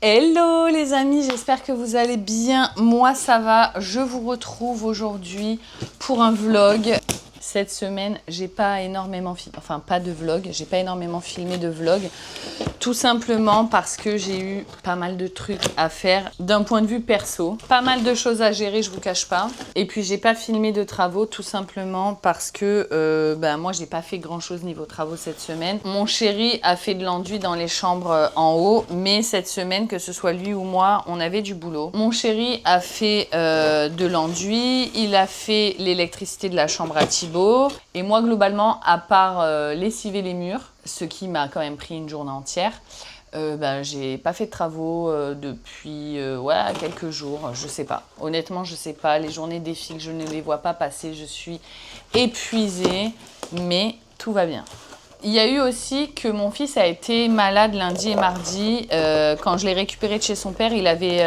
Hello les amis, j'espère que vous allez bien. Moi ça va, je vous retrouve aujourd'hui pour un vlog. Cette semaine, j'ai pas énormément filmé, enfin pas de vlog, j'ai pas énormément filmé de vlog. Tout simplement parce que j'ai eu pas mal de trucs à faire d'un point de vue perso. Pas mal de choses à gérer, je vous cache pas. Et puis j'ai pas filmé de travaux tout simplement parce que moi j'ai pas fait grand chose niveau travaux cette semaine. Mon chéri a fait de l'enduit dans les chambres en haut, mais cette semaine, que ce soit lui ou moi, on avait du boulot. Mon chéri a fait de l'enduit, il a fait l'électricité de la chambre à Thibaut. Et moi globalement, à part lessiver les murs, ce qui m'a quand même pris une journée entière, j'ai pas fait de travaux depuis quelques jours, je sais pas. Honnêtement, je sais pas. Les journées défilent, je ne les vois pas passer, je suis épuisée, mais tout va bien. Il y a eu aussi que mon fils a été malade lundi et mardi. Quand je l'ai récupéré de chez son père, il avait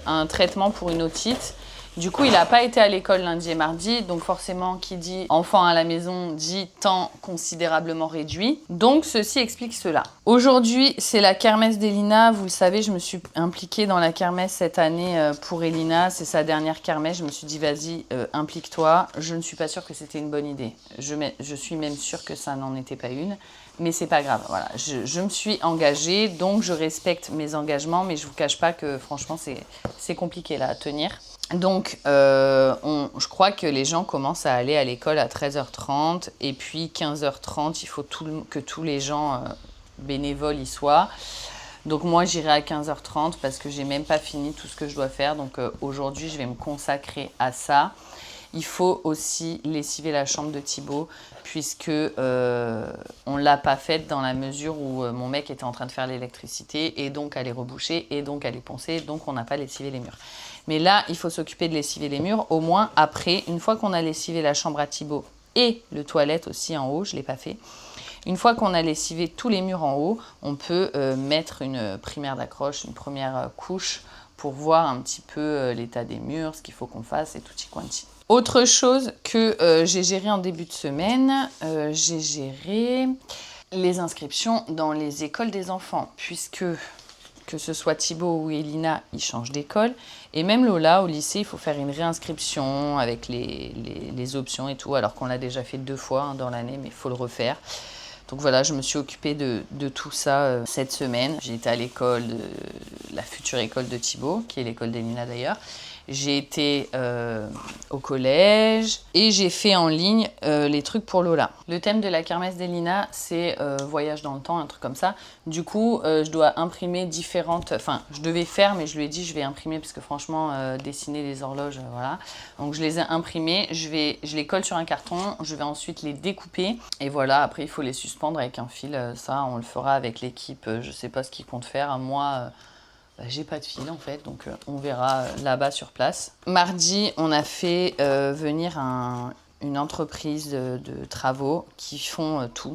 un traitement pour une otite. Du coup, il n'a pas été à l'école lundi et mardi, donc forcément, qui dit enfant à la maison dit temps considérablement réduit. Donc, ceci explique cela. Aujourd'hui, c'est la kermesse d'Elina. Vous le savez, je me suis impliquée dans la kermesse cette année pour Elina. C'est sa dernière kermesse. Je me suis dit, vas-y, implique-toi. Je ne suis pas sûre que c'était une bonne idée. Je suis même sûre que ça n'en était pas une. Mais c'est pas grave, voilà. Je me suis engagée, donc je respecte mes engagements, mais je vous cache pas que franchement, c'est compliqué là à tenir. Donc, je crois que les gens commencent à aller à l'école à 13h30 et puis 15h30, il faut que tous les gens bénévoles y soient. Donc moi, j'irai à 15h30 parce que j'ai même pas fini tout ce que je dois faire. Donc aujourd'hui, je vais me consacrer à ça. Il faut aussi lessiver la chambre de Thibaut puisque on l'a pas faite dans la mesure où mon mec était en train de faire l'électricité et donc aller reboucher et donc aller poncer, donc on n'a pas lessivé les murs. Mais là, il faut s'occuper de lessiver les murs, au moins après, une fois qu'on a lessivé la chambre à Thibaut et le toilette aussi en haut, je ne l'ai pas fait. Une fois qu'on a lessivé tous les murs en haut, on peut mettre une primaire d'accroche, une première couche pour voir un petit peu l'état des murs, ce qu'il faut qu'on fasse et tutti quanti. Autre chose que j'ai géré en début de semaine, j'ai géré les inscriptions dans les écoles des enfants, puisque que ce soit Thibaut ou Elina, ils changent d'école. Et même Lola, au lycée, il faut faire une réinscription avec les options et tout, alors qu'on l'a déjà fait 2 fois dans l'année, mais il faut le refaire. Donc voilà, je me suis occupée de tout ça cette semaine. J'ai été à l'école, la future école de Thibaut, qui est l'école d'Elina d'ailleurs. J'ai été au collège et j'ai fait en ligne les trucs pour Lola. Le thème de la kermesse d'Elina, c'est voyage dans le temps, un truc comme ça. Du coup, je dois imprimer différentes... Enfin, je devais faire, mais je lui ai dit je vais imprimer parce que franchement, dessiner les horloges, voilà. Donc, je les ai imprimées. Je les colle sur un carton. Je vais ensuite les découper. Et voilà, après, il faut les suspendre avec un fil. Ça, on le fera avec l'équipe. Je sais pas ce qu'ils comptent faire. Moi... j'ai pas de fil en fait, donc on verra là-bas sur place. Mardi, on a fait venir une entreprise de travaux qui font tout.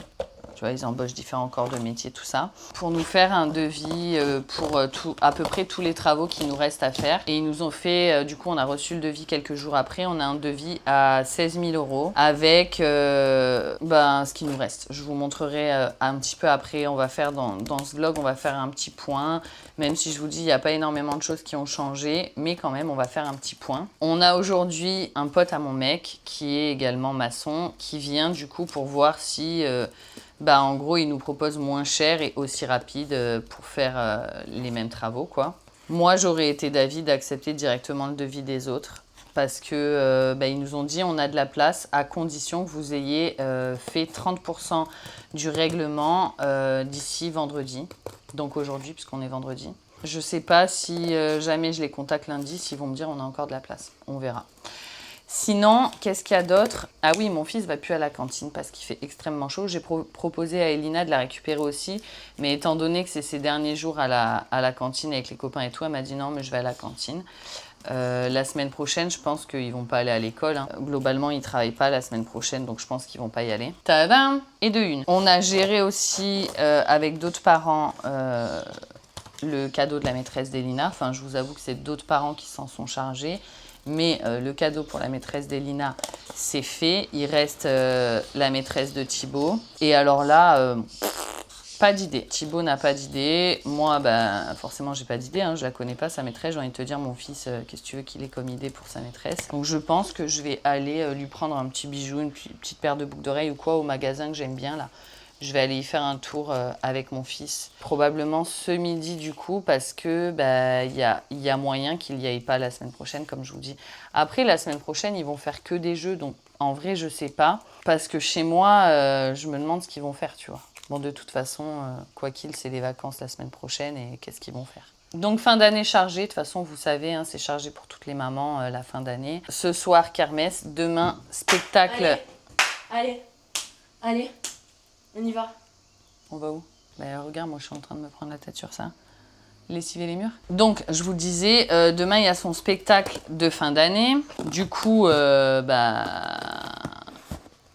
Tu vois, ils embauchent différents corps de métier, tout ça, pour nous faire un devis pour à peu près tous les travaux qui nous restent à faire. Et ils nous ont fait, du coup, on a reçu le devis quelques jours après. On a un devis à 16 000 € avec ce qui nous reste. Je vous montrerai un petit peu après. On va faire dans ce vlog, on va faire un petit point. Même si je vous dis, il n'y a pas énormément de choses qui ont changé, mais quand même, on va faire un petit point. On a aujourd'hui un pote à mon mec qui est également maçon, qui vient du coup pour voir si... en gros, il nous propose moins cher et aussi rapide pour faire les mêmes travaux, quoi. Moi, j'aurais été d'avis d'accepter directement le devis des autres parce que ils nous ont dit on a de la place à condition que vous ayez fait 30% du règlement d'ici vendredi. Donc aujourd'hui, puisqu'on est vendredi. Je sais pas si jamais je les contacte lundi, s'ils vont me dire on a encore de la place. On verra. Sinon, qu'est-ce qu'il y a d'autre? Ah oui, mon fils va plus à la cantine parce qu'il fait extrêmement chaud. J'ai proposé à Elina de la récupérer aussi. Mais étant donné que c'est ses derniers jours à la cantine avec les copains et tout, elle m'a dit non, mais je vais à la cantine. La semaine prochaine, je pense qu'ils vont pas aller à l'école. Hein. Globalement, ils travaillent pas la semaine prochaine, donc je pense qu'ils vont pas y aller. Tadam! Et de une. On a géré aussi avec d'autres parents le cadeau de la maîtresse d'Elina. Enfin, je vous avoue que c'est d'autres parents qui s'en sont chargés. Mais le cadeau pour la maîtresse d'Elina, c'est fait. Il reste la maîtresse de Thibaut. Et alors là, Pas d'idée. Thibaut n'a pas d'idée. Moi, bah, forcément, j'ai pas d'idée. Hein. Je la connais pas, sa maîtresse. J'ai envie de te dire, mon fils, qu'est-ce que tu veux qu'il ait comme idée pour sa maîtresse? Donc, je pense que je vais aller lui prendre un petit bijou, une petite paire de boucles d'oreilles ou quoi au magasin que j'aime bien là. Je vais aller y faire un tour avec mon fils. Probablement ce midi du coup, parce que bah, y a moyen qu'il n'y aille pas la semaine prochaine, comme je vous dis. Après, la semaine prochaine, ils vont faire que des jeux. Donc, en vrai, je sais pas. Parce que chez moi, je me demande ce qu'ils vont faire, tu vois. Bon, de toute façon, quoi qu'il, c'est les vacances la semaine prochaine et qu'est-ce qu'ils vont faire? Donc, fin d'année chargée. De toute façon, vous savez, hein, c'est chargé pour toutes les mamans, la fin d'année. Ce soir, kermesse. Demain, spectacle. Allez, on y va. On va où? Bah, regarde, moi, je suis en train de me prendre la tête sur ça. Lessiver les murs. Donc, je vous disais, demain, il y a son spectacle de fin d'année. Du coup,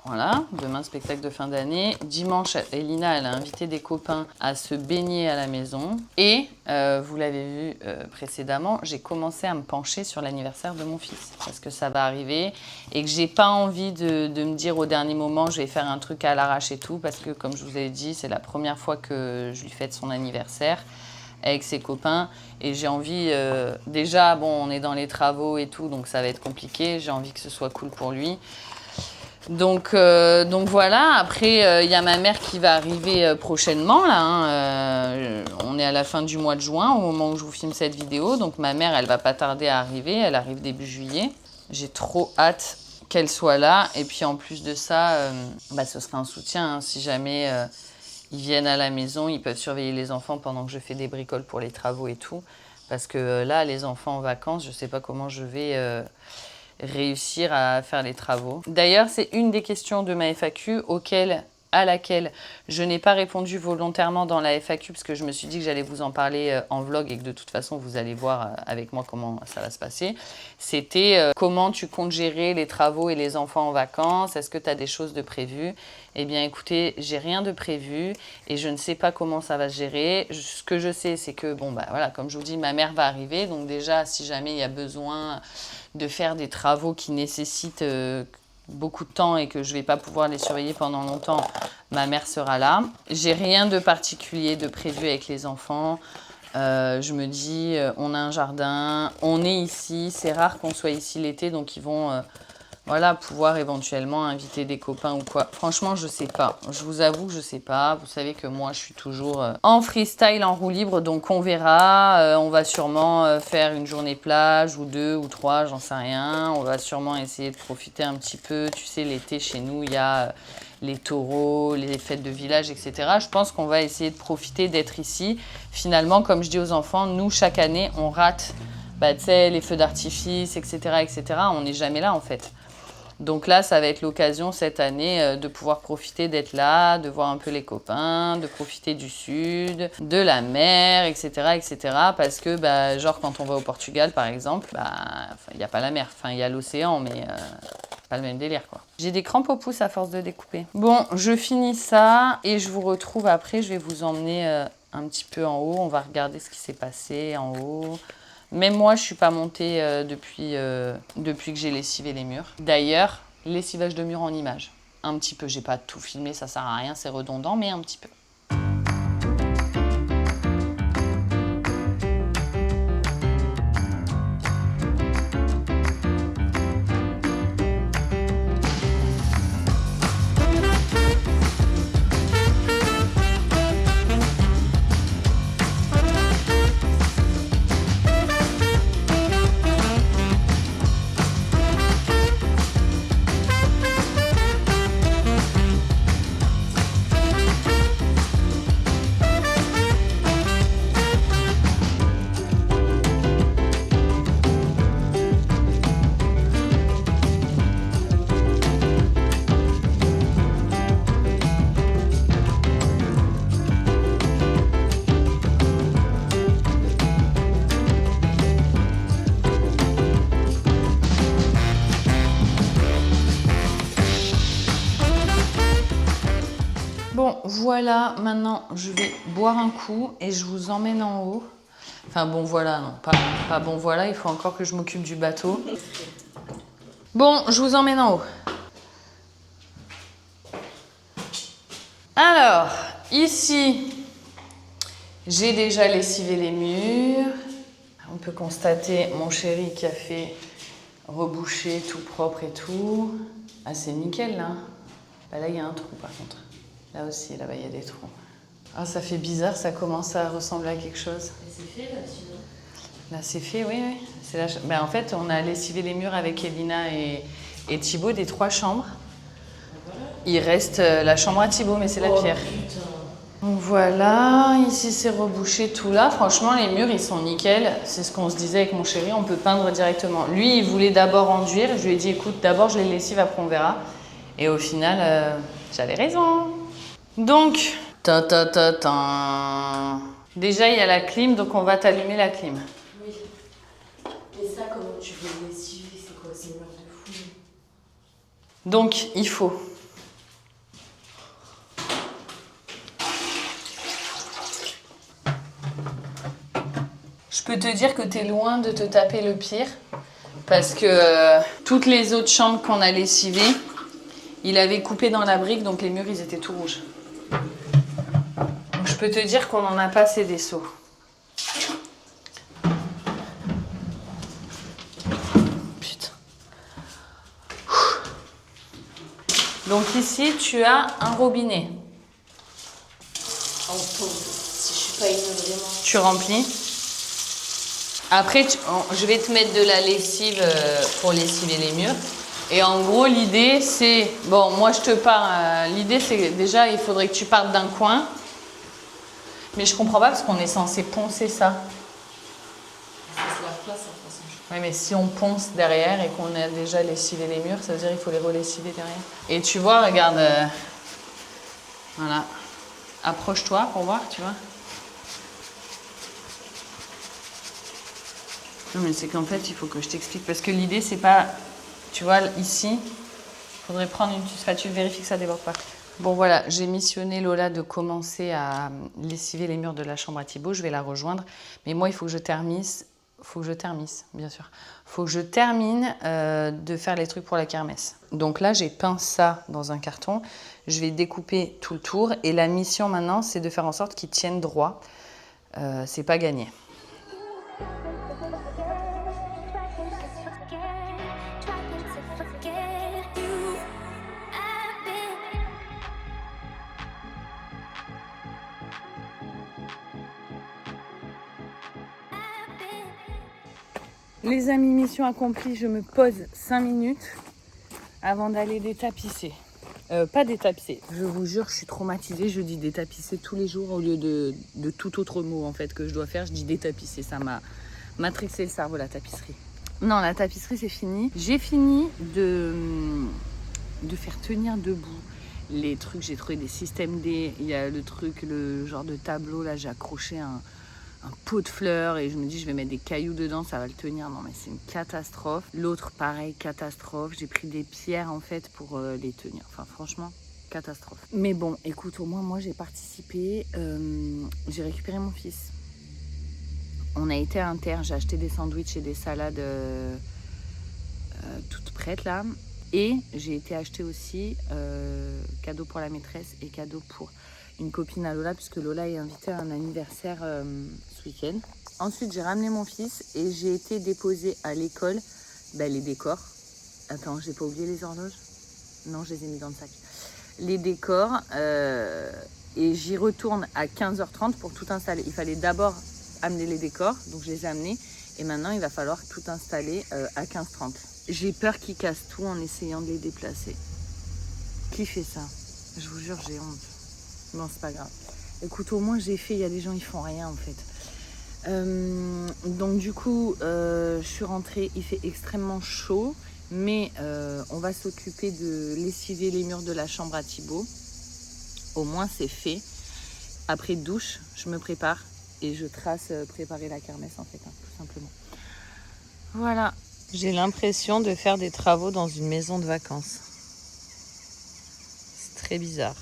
voilà, demain, spectacle de fin d'année. Dimanche, Elina, elle a invité des copains à se baigner à la maison. Et, vous l'avez vu précédemment, j'ai commencé à me pencher sur l'anniversaire de mon fils. Parce que ça va arriver et que j'ai pas envie de me dire au dernier moment, je vais faire un truc à l'arrache et tout. Parce que, comme je vous ai dit, c'est la première fois que je lui fête son anniversaire avec ses copains. Et j'ai envie, déjà, bon, on est dans les travaux et tout, donc ça va être compliqué. J'ai envie que ce soit cool pour lui. Donc voilà, après il y a ma mère qui va arriver prochainement là, hein. On est à la fin du mois de juin au moment où je vous filme cette vidéo, donc ma mère elle va pas tarder à arriver, elle arrive début juillet. J'ai trop hâte qu'elle soit là et puis en plus de ça, ce sera un soutien hein, si jamais ils viennent à la maison, ils peuvent surveiller les enfants pendant que je fais des bricoles pour les travaux et tout, parce que là les enfants en vacances, je sais pas comment je vais réussir à faire les travaux. D'ailleurs, c'est une des questions de ma FAQ à laquelle je n'ai pas répondu volontairement dans la FAQ parce que je me suis dit que j'allais vous en parler en vlog et que de toute façon, vous allez voir avec moi comment ça va se passer. C'était comment tu comptes gérer les travaux et les enfants en vacances? Est-ce que tu as des choses de prévues? Eh bien, écoutez, j'ai rien de prévu et je ne sais pas comment ça va se gérer. Ce que je sais, c'est que, bon, bah voilà, comme je vous dis, ma mère va arriver. Donc déjà, si jamais il y a besoin de faire des travaux qui nécessitent beaucoup de temps et que je ne vais pas pouvoir les surveiller pendant longtemps, ma mère sera là. J'ai rien de particulier de prévu avec les enfants. Je me dis, on a un jardin, on est ici, c'est rare qu'on soit ici l'été, donc ils vont voilà, pouvoir éventuellement inviter des copains ou quoi. Franchement, je sais pas. Je vous avoue que je sais pas. Vous savez que moi, je suis toujours en freestyle, en roue libre, donc on verra. On va sûrement faire une journée plage ou 2 ou 3, j'en sais rien. On va sûrement essayer de profiter un petit peu. Tu sais, l'été, chez nous, il y a les taureaux, les fêtes de village, etc. Je pense qu'on va essayer de profiter d'être ici. Finalement, comme je dis aux enfants, nous, chaque année, on rate tu sais, les feux d'artifice, etc., etc. On n'est jamais là, en fait. Donc là, ça va être l'occasion cette année de pouvoir profiter d'être là, de voir un peu les copains, de profiter du sud, de la mer, etc., etc. Parce que, genre, quand on va au Portugal, par exemple, il n'y a pas la mer. Enfin, il y a l'océan, mais pas le même délire, quoi. J'ai des crampes au pouce à force de découper. Bon, je finis ça et je vous retrouve après. Je vais vous emmener un petit peu en haut. On va regarder ce qui s'est passé en haut. Même moi, je ne suis pas montée depuis que j'ai lessivé les murs. D'ailleurs, lessivage de murs en images. Un petit peu, j'ai pas tout filmé, ça sert à rien, c'est redondant, mais un petit peu. Bon, voilà, maintenant je vais boire un coup et je vous emmène en haut. Enfin bon voilà, non, pas bon voilà, il faut encore que je m'occupe du bateau. Bon, je vous emmène en haut. Alors, Ici, j'ai déjà lessivé les murs. On peut constater mon chéri qui a fait reboucher tout propre et tout. Ah, c'est nickel là. Bah, là, il y a un trou par contre. Là aussi, là-bas, il y a des trous. Ah, ça fait bizarre, ça commence à ressembler à quelque chose. Et c'est fait là, sinon. Là, c'est fait, oui, oui. C'est la... ben, en fait, on a lessivé les murs avec Elina et Thibaut des 3 chambres. Voilà. Il reste la chambre à Thibaut, mais c'est la pire. Putain. Donc voilà, ici c'est rebouché tout là. Franchement, les murs, ils sont nickel. C'est ce qu'on se disait avec mon chéri, on peut peindre directement. Lui, il voulait d'abord enduire. Je lui ai dit, écoute, d'abord je les lessive, après on verra. Et au final, j'avais raison. Donc, déjà, il y a la clim, donc on va t'allumer la clim. Oui. Mais ça, comment tu veux le lessiver? C'est quoi ces murs de fou? Donc, il faut... Je peux te dire que tu es loin de te taper le pire. Parce que toutes les autres chambres qu'on a lessivées, il avait coupé dans la brique, donc les murs, ils étaient tout rouges. Donc je peux te dire qu'on n'en a pas assez des seaux. Putain. Donc ici, tu as un robinet. En pompe. Si je suis pas une vraiment. Tu remplis. Après, je vais te mettre de la lessive pour lessiver les murs. Et en gros, l'idée, c'est... Bon, moi, je te parle... l'idée, c'est déjà, il faudrait que tu partes d'un coin. Mais je comprends pas parce qu'on est censé poncer ça. Ça se lave pas, ça, de toute façon. Oui, mais si on ponce derrière et qu'on a déjà lessivé les murs, ça veut dire qu'il faut les relessiver derrière. Et tu vois, regarde... voilà. Approche-toi pour voir, tu vois. Non, mais c'est qu'en fait, il faut que je t'explique. Parce que l'idée, c'est pas... Tu vois, ici, il faudrait prendre une spatule, vérifier que ça ne déborde pas. Bon, voilà, j'ai missionné Lola de commencer à lessiver les murs de la chambre à Thibaut. Je vais la rejoindre. Mais moi, il faut que je termine. Bien sûr. Il faut que je termine de faire les trucs pour la kermesse. Donc là, j'ai peint ça dans un carton. Je vais découper tout le tour. Et la mission maintenant, c'est de faire en sorte qu'il tienne droit. C'est pas gagné. Les amis, mission accomplie, je me pose 5 minutes avant d'aller détapisser. Pas détapisser, je vous jure, je suis traumatisée, je dis détapisser tous les jours au lieu de tout autre mot en fait que je dois faire, je dis détapisser, ça m'a matrixé le cerveau la tapisserie. Non, la tapisserie c'est fini. J'ai fini de faire tenir debout les trucs, j'ai trouvé des systèmes D, il y a le truc, le genre de tableau, là j'ai accroché un pot de fleurs et je me dis je vais mettre des cailloux dedans, ça va le tenir. Non mais c'est une catastrophe. L'autre pareil, catastrophe. J'ai pris des pierres en fait pour les tenir. Enfin franchement, catastrophe. Mais bon, écoute, au moins moi j'ai participé. J'ai récupéré mon fils. On a été à Inter, j'ai acheté des sandwichs et des salades toutes prêtes là. Et j'ai été acheter aussi cadeau pour la maîtresse et cadeau pour une copine à Lola, puisque Lola est invitée à un anniversaire ce week-end. Ensuite, j'ai ramené mon fils et j'ai été déposer à l'école les décors. Attends, j'ai pas oublié les horloges? Non, je les ai mis dans le sac. Les décors. Et j'y retourne à 15h30 pour tout installer. Il fallait d'abord amener les décors, donc je les ai amenés. Et maintenant, il va falloir tout installer à 15h30. J'ai peur qu'ils cassent tout en essayant de les déplacer. Qui fait ça? Je vous jure, j'ai honte. Non, c'est pas grave. Écoute, au moins j'ai fait, il y a des gens, ils font rien en fait. Donc du coup, je suis rentrée, il fait extrêmement chaud, mais on va s'occuper de lessiver les murs de la chambre à Thibaut. Au moins c'est fait. Après douche, je me prépare et je trace préparer la kermesse en fait, hein, tout simplement. Voilà. J'ai l'impression de faire des travaux dans une maison de vacances. C'est très bizarre.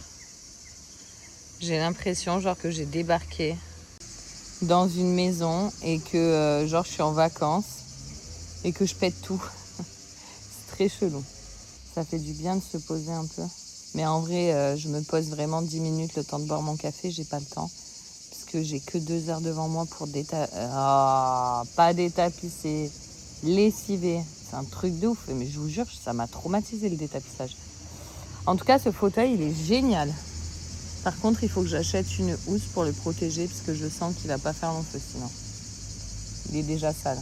J'ai l'impression genre que j'ai débarqué dans une maison et que genre je suis en vacances et que je pète tout. C'est très chelou. Ça fait du bien de se poser un peu. Mais en vrai, je me pose vraiment 10 minutes le temps de boire mon café. J'ai pas le temps. Parce que j'ai que 2 heures devant moi pour pas détapisser, lessiver. C'est un truc de ouf. Mais je vous jure, ça m'a traumatisé le détapissage. En tout cas, ce fauteuil, il est génial. Par contre, il faut que j'achète une housse pour le protéger parce que je sens qu'il va pas faire long feu sinon. Il est déjà sale.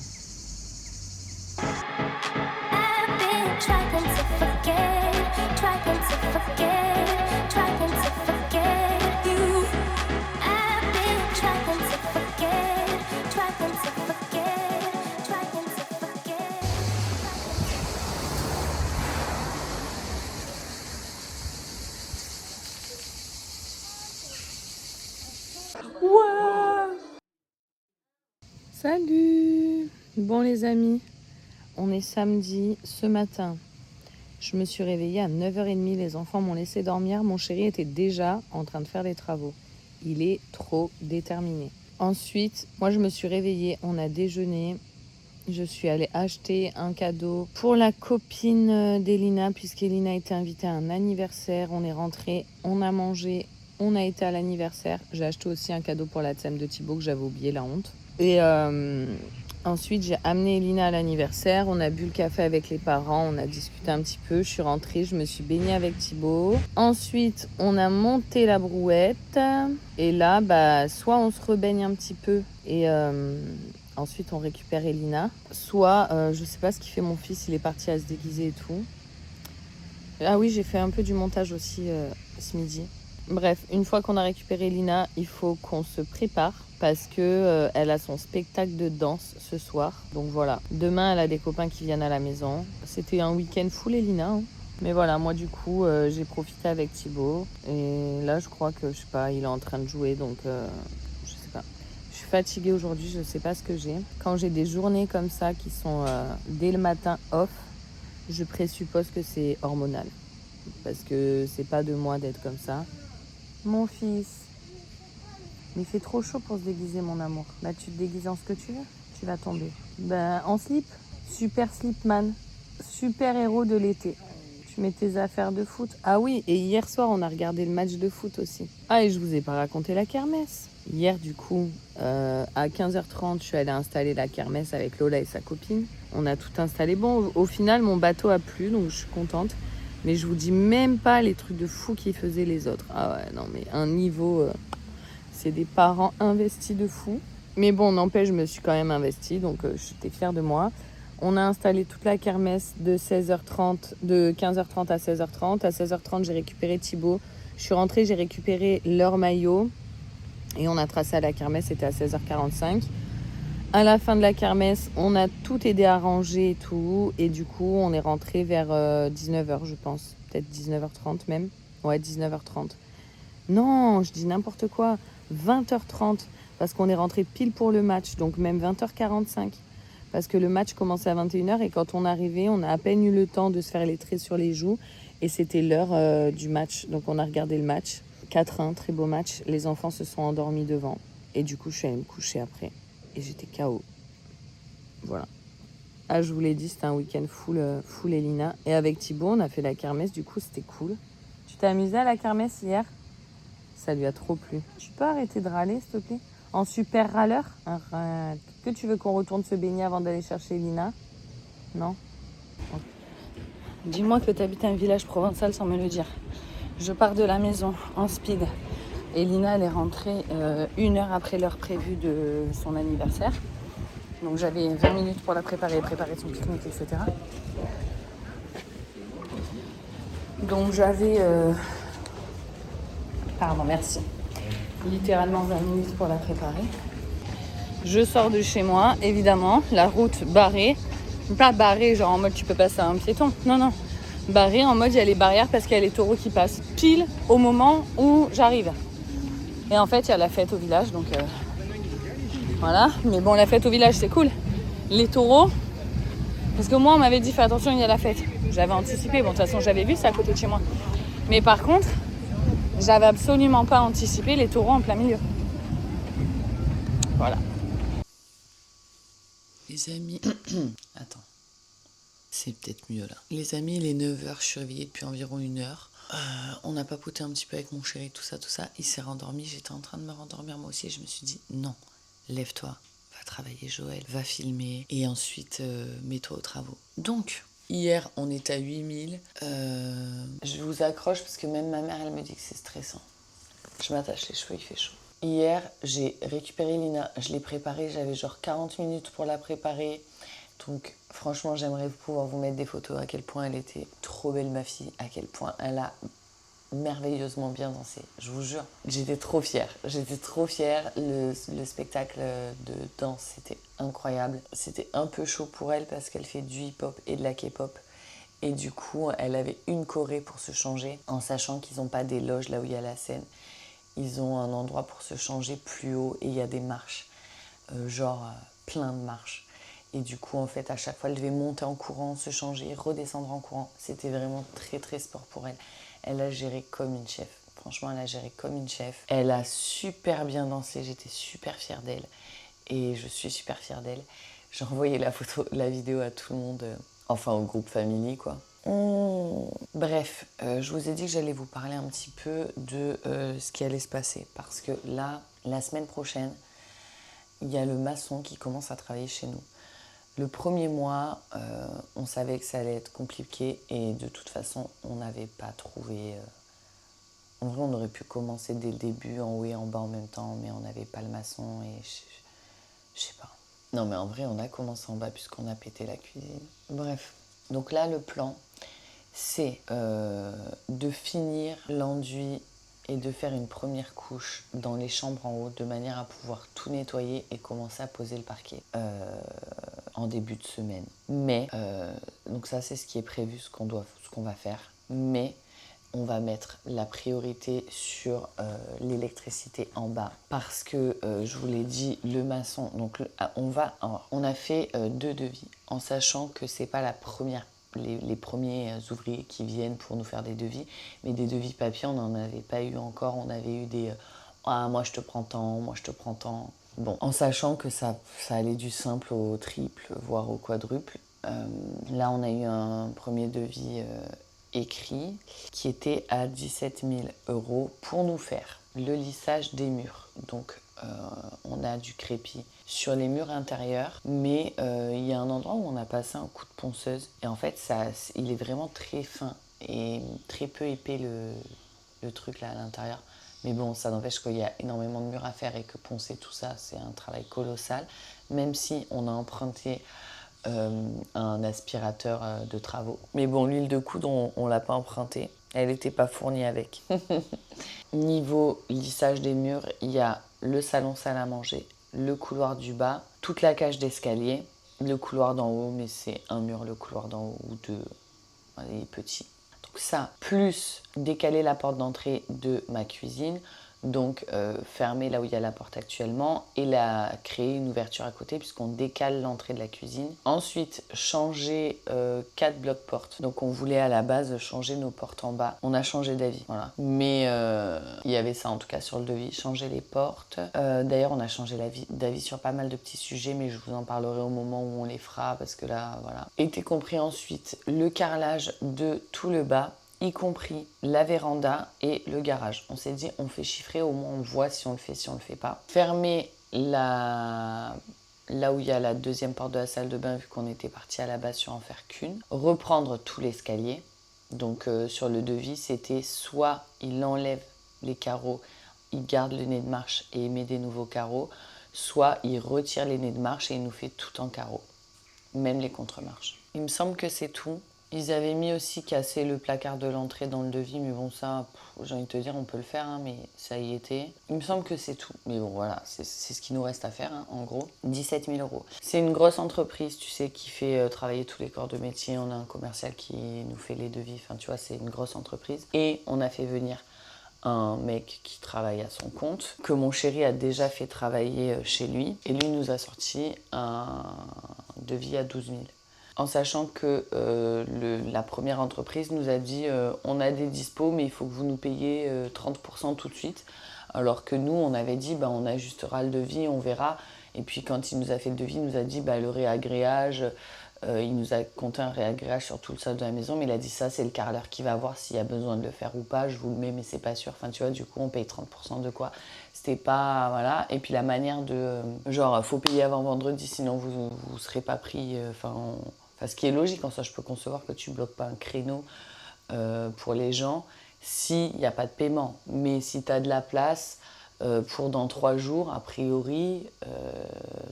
Wow. Salut. Bon les amis, on est samedi ce matin. Je me suis réveillée à 9h30, les enfants m'ont laissé dormir. Mon chéri était déjà en train de faire des travaux. Il est trop déterminé. Ensuite, moi je me suis réveillée, on a déjeuné. Je suis allée acheter un cadeau pour la copine d'Elina, puisqu'Elina était invitée à un anniversaire. On est rentré, on a mangé, on a été à l'anniversaire. J'ai acheté aussi un cadeau pour la thème de Thibaut que j'avais oublié, la honte. Et ensuite, j'ai amené Elina à l'anniversaire. On a bu le café avec les parents, on a discuté un petit peu. Je suis rentrée, je me suis baignée avec Thibaut. Ensuite, on a monté la brouette. Et là, soit on se rebaigne un petit peu et ensuite on récupère Elina. Soit, je sais pas ce qu'il fait mon fils, il est parti à se déguiser et tout. Ah oui, j'ai fait un peu du montage aussi ce midi. Bref, une fois qu'on a récupéré Elina, il faut qu'on se prépare parce que elle a son spectacle de danse ce soir. Donc voilà, demain elle a des copains qui viennent à la maison. C'était un week-end full Elina. Hein. Mais voilà, moi du coup, j'ai profité avec Thibaut. Et là, je crois que, je sais pas, il est en train de jouer, donc je sais pas. Je suis fatiguée aujourd'hui, je sais pas ce que j'ai. Quand j'ai des journées comme ça qui sont dès le matin off, je présuppose que c'est hormonal. Parce que c'est pas de moi d'être comme ça. Mon fils, il fait trop chaud pour se déguiser, mon amour. Bah, tu te déguises en ce que tu veux, tu vas tomber. Ben, en slip, super slipman, super héros de l'été. Tu mets tes affaires de foot. Ah oui, et hier soir, on a regardé le match de foot aussi. Ah, et je vous ai pas raconté la kermesse. Hier, du coup, à 15h30, je suis allée installer la kermesse avec Lola et sa copine. On a tout installé. Bon, au final, mon bateau a plu, donc je suis contente. Mais je vous dis même pas les trucs de fou qu'ils faisaient les autres. Ah ouais, non, mais un niveau... c'est des parents investis de fou. Mais bon, n'empêche, je me suis quand même investie, donc j'étais fière de moi. On a installé toute la kermesse de 16h30, de 15h30 à 16h30. À 16h30, j'ai récupéré Thibaut. Je suis rentrée, j'ai récupéré leur maillot. Et on a tracé à la kermesse, c'était à 16h45. À la fin de la kermesse, on a tout aidé à ranger et tout. Et du coup, on est rentré vers 19h, je pense. Peut-être 19h30 même. Ouais, 19h30. Non, je dis n'importe quoi. 20h30. Parce qu'on est rentré pile pour le match. Donc même 20h45. Parce que le match commençait à 21h. Et quand on arrivait, on a à peine eu le temps de se faire les traits sur les joues. Et c'était l'heure du match. Donc on a regardé le match. 4-1, très beau match. Les enfants se sont endormis devant. Et du coup, je suis allée me coucher après. Et j'étais KO. Voilà. Ah, je vous l'ai dit, c'était un week-end full Elina. Et avec Thibaut, on a fait la kermesse. Du coup, c'était cool. Tu t'es amusée à la kermesse hier ? Ça lui a trop plu. Tu peux arrêter de râler, s'il te plaît ? En super râleur ? Arrête. Que tu veux qu'on retourne se baigner avant d'aller chercher Elina ? Non ? Dis-moi que tu habites un village provençal sans me le dire. Je pars de la maison en speed. Elina, elle est rentrée 1 heure après l'heure prévue de son anniversaire. Donc j'avais 20 minutes pour la préparer son pique-nique, etc. Donc j'avais... Pardon, merci. Littéralement 20 minutes pour la préparer. Je sors de chez moi, évidemment. La route barrée. Pas barrée, genre en mode tu peux passer à un piéton. Non. Barrée en mode il y a les barrières parce qu'il y a les taureaux qui passent pile au moment où j'arrive. Et en fait, il y a la fête au village, donc voilà. Mais bon, la fête au village, c'est cool. Les taureaux, parce que moi, on m'avait dit fais attention, il y a la fête. J'avais anticipé. Bon, de toute façon, j'avais vu, c'est à côté de chez moi. Mais par contre, j'avais absolument pas anticipé les taureaux en plein milieu. Voilà. Les amis, attends. C'est peut-être mieux là. Les amis, il est 9h, je suis réveillée depuis environ 1 heure. On a papoté un petit peu avec mon chéri, tout ça. Il s'est rendormi, j'étais en train de me rendormir moi aussi et je me suis dit non, lève-toi, va travailler Joël, va filmer et ensuite mets-toi aux travaux. Donc, hier on est à 8000. Je vous accroche parce que même ma mère elle me dit que c'est stressant. Je m'attache les cheveux, il fait chaud. Hier, j'ai récupéré Lina, je l'ai préparée, j'avais genre 40 minutes pour la préparer. Donc franchement, j'aimerais pouvoir vous mettre des photos à quel point elle était trop belle ma fille, à quel point elle a merveilleusement bien dansé, je vous jure. J'étais trop fière, le spectacle de danse, c'était incroyable. C'était un peu chaud pour elle parce qu'elle fait du hip-hop et de la K-pop. Et du coup, elle avait une choré pour se changer, en sachant qu'ils n'ont pas des loges là où il y a la scène. Ils ont un endroit pour se changer plus haut et il y a des marches, plein de marches. Et du coup, en fait, à chaque fois, elle devait monter en courant, se changer, redescendre en courant. C'était vraiment très, très sport pour elle. Elle a géré comme une chef. Franchement, elle a géré comme une chef. Elle a super bien dansé. J'étais super fière d'elle. Et je suis super fière d'elle. J'ai envoyé la vidéo à tout le monde, enfin au groupe Family, quoi. Bref, je vous ai dit que j'allais vous parler un petit peu de ce qui allait se passer. Parce que là, la semaine prochaine, il y a le maçon qui commence à travailler chez nous. Le premier mois, on savait que ça allait être compliqué et de toute façon, on n'avait pas trouvé... En vrai, on aurait pu commencer dès le début, en haut et en bas en même temps, mais on n'avait pas le maçon et je sais pas. Non, mais en vrai, on a commencé en bas puisqu'on a pété la cuisine. Bref, donc là, le plan, c'est de finir l'enduit et de faire une première couche dans les chambres en haut de manière à pouvoir tout nettoyer et commencer à poser le parquet en début de semaine. Mais, donc ça c'est ce qui est prévu, ce qu'on va faire. Mais on va mettre la priorité sur l'électricité en bas parce que je vous l'ai dit, le maçon, donc on a fait 2 devis en sachant que c'est pas la première les premiers ouvriers qui viennent pour nous faire des devis, mais des devis papier, on n'en avait pas eu encore. On avait eu des ah, moi je te prends tant, moi je te prends tant. Bon, en sachant que ça allait du simple au triple, voire au quadruple. Là, on a eu un premier devis écrit qui était à 17 000 € pour nous faire le lissage des murs. Donc, on a du crépi sur les murs intérieurs, mais il y a un endroit où on a passé un coup de ponceuse et en fait il est vraiment très fin et très peu épais le truc là à l'intérieur, mais bon, ça n'empêche qu'il y a énormément de murs à faire et que poncer tout ça c'est un travail colossal, même si on a emprunté un aspirateur de travaux. Mais bon, l'huile de coude, on l'a pas empruntée. Elle n'était pas fournie avec. Niveau lissage des murs, il y a le salon salle à manger, le couloir du bas, toute la cage d'escalier, le couloir d'en haut, mais c'est un mur, le couloir d'en haut, ou deux, il est petit. Donc ça, plus décaler la porte d'entrée de ma cuisine, donc fermer là où il y a la porte actuellement et créer une ouverture à côté puisqu'on décale l'entrée de la cuisine. Ensuite, changer 4 blocs portes. Donc on voulait à la base changer nos portes en bas. On a changé d'avis, voilà. Mais il y avait ça en tout cas sur le devis, changer les portes. D'ailleurs, on a changé d'avis sur pas mal de petits sujets, mais je vous en parlerai au moment où on les fera parce que là, voilà. Était compris ensuite le carrelage de tout le bas, y compris la véranda et le garage. On s'est dit, on fait chiffrer, au moins on voit si on le fait, si on le fait pas. Fermer là où il y a la deuxième porte de la salle de bain, vu qu'on était parti à la base sur en faire qu'une. Reprendre tout l'escalier. Donc sur le devis, c'était soit il enlève les carreaux, il garde le nez de marche et il met des nouveaux carreaux, soit il retire les nez de marche et il nous fait tout en carreaux, même les contre-marches. Il me semble que c'est tout. Ils avaient mis aussi casser le placard de l'entrée dans le devis, mais bon ça, j'ai envie de te dire, on peut le faire, hein, mais ça y était. Il me semble que c'est tout. Mais bon voilà, c'est ce qui nous reste à faire, hein, en gros. 17 000 €. C'est une grosse entreprise, tu sais, qui fait travailler tous les corps de métier. On a un commercial qui nous fait les devis, enfin tu vois, c'est une grosse entreprise. Et on a fait venir un mec qui travaille à son compte, que mon chéri a déjà fait travailler chez lui. Et lui nous a sorti un devis à 12 000. En sachant que la première entreprise nous a dit on a des dispos mais il faut que vous nous payiez 30% tout de suite. Alors que nous on avait dit on ajustera le devis, on verra. Et puis quand il nous a fait le devis, il nous a dit le réagréage, Il nous a compté un réagréage sur tout le sol de la maison, mais il a dit ça, c'est le carreleur qui va voir s'il y a besoin de le faire ou pas. Je vous le mets, mais c'est pas sûr. Enfin, tu vois, du coup, on paye 30% de quoi. C'était pas. Voilà. Et puis la manière de. Genre, faut payer avant vendredi, sinon vous serez pas pris. Enfin, ce qui est logique en soi, je peux concevoir que tu bloques pas un créneau pour les gens s'il n'y a pas de paiement. Mais si tu as de la place pour dans 3 jours, a priori,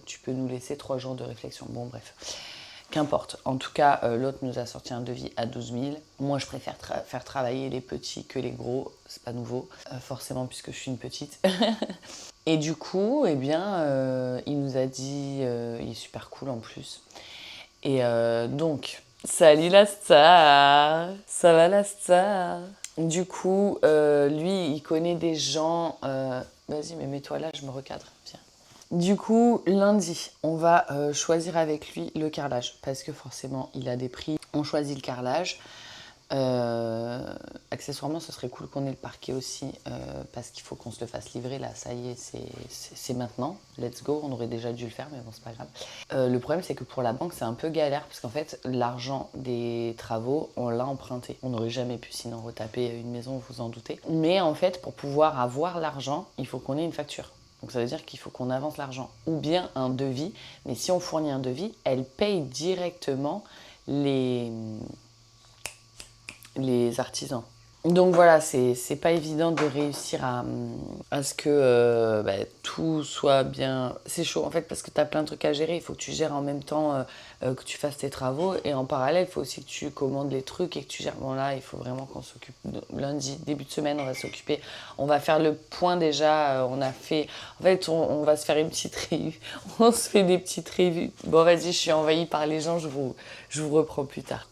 tu peux nous laisser 3 jours de réflexion. Bon, bref. Qu'importe. En tout cas, l'autre nous a sorti un devis à 12 000. Moi, je préfère faire travailler les petits que les gros. C'est pas nouveau, forcément, puisque je suis une petite. Et du coup, eh bien, il nous a dit... il est super cool en plus. Et donc, salut la star! Ça va la star? Du coup, lui, il connaît des gens... Vas-y, mais mets-toi là, je me recadre. Viens. Du coup, lundi, on va choisir avec lui le carrelage parce que forcément, il a des prix. On choisit le carrelage. Accessoirement, ce serait cool qu'on ait le parquet aussi parce qu'il faut qu'on se le fasse livrer. Là, ça y est, c'est maintenant. Let's go. On aurait déjà dû le faire, mais bon, c'est pas grave. Le problème, c'est que pour la banque, c'est un peu galère parce qu'en fait, l'argent des travaux, on l'a emprunté. On n'aurait jamais pu sinon retaper une maison, vous en doutez. Mais en fait, pour pouvoir avoir l'argent, il faut qu'on ait une facture. Donc ça veut dire qu'il faut qu'on avance l'argent ou bien un devis. Mais si on fournit un devis, elle paye directement les artisans. Donc voilà, c'est pas évident de réussir à ce que tout soit bien. C'est chaud en fait parce que tu as plein de trucs à gérer. Il faut que tu gères en même temps que tu fasses tes travaux. Et en parallèle, il faut aussi que tu commandes les trucs et que tu gères. Bon là, il faut vraiment qu'on s'occupe. Lundi, début de semaine, on va s'occuper. On va faire le point déjà. On a fait... En fait, on va se faire une petite réunion. On se fait des petites revues. Bon vas-y, je suis envahie par les gens. Je vous reprends plus tard.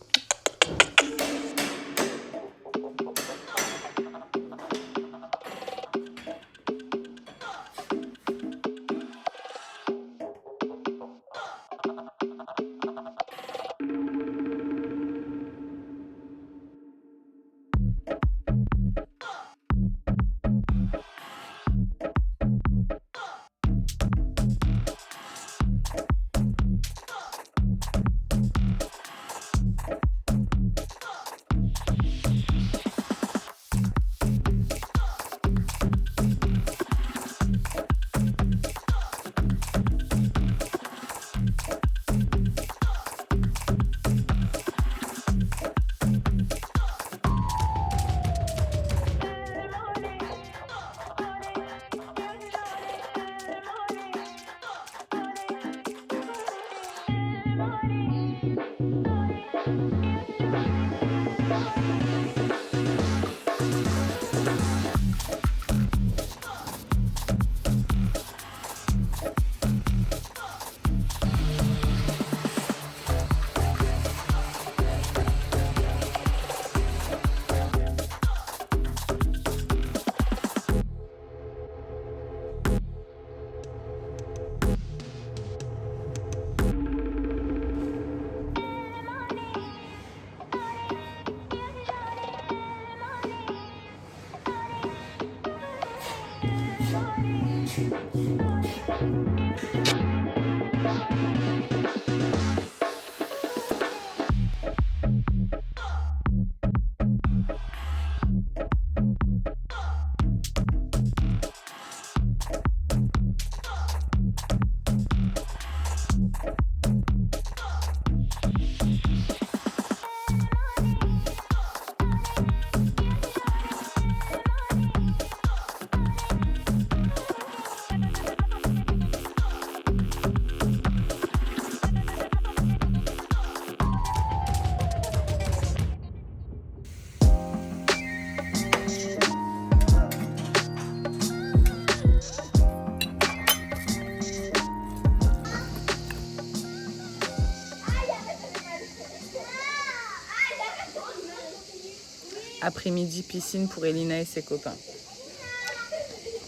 Après-midi, piscine pour Elina et ses copains.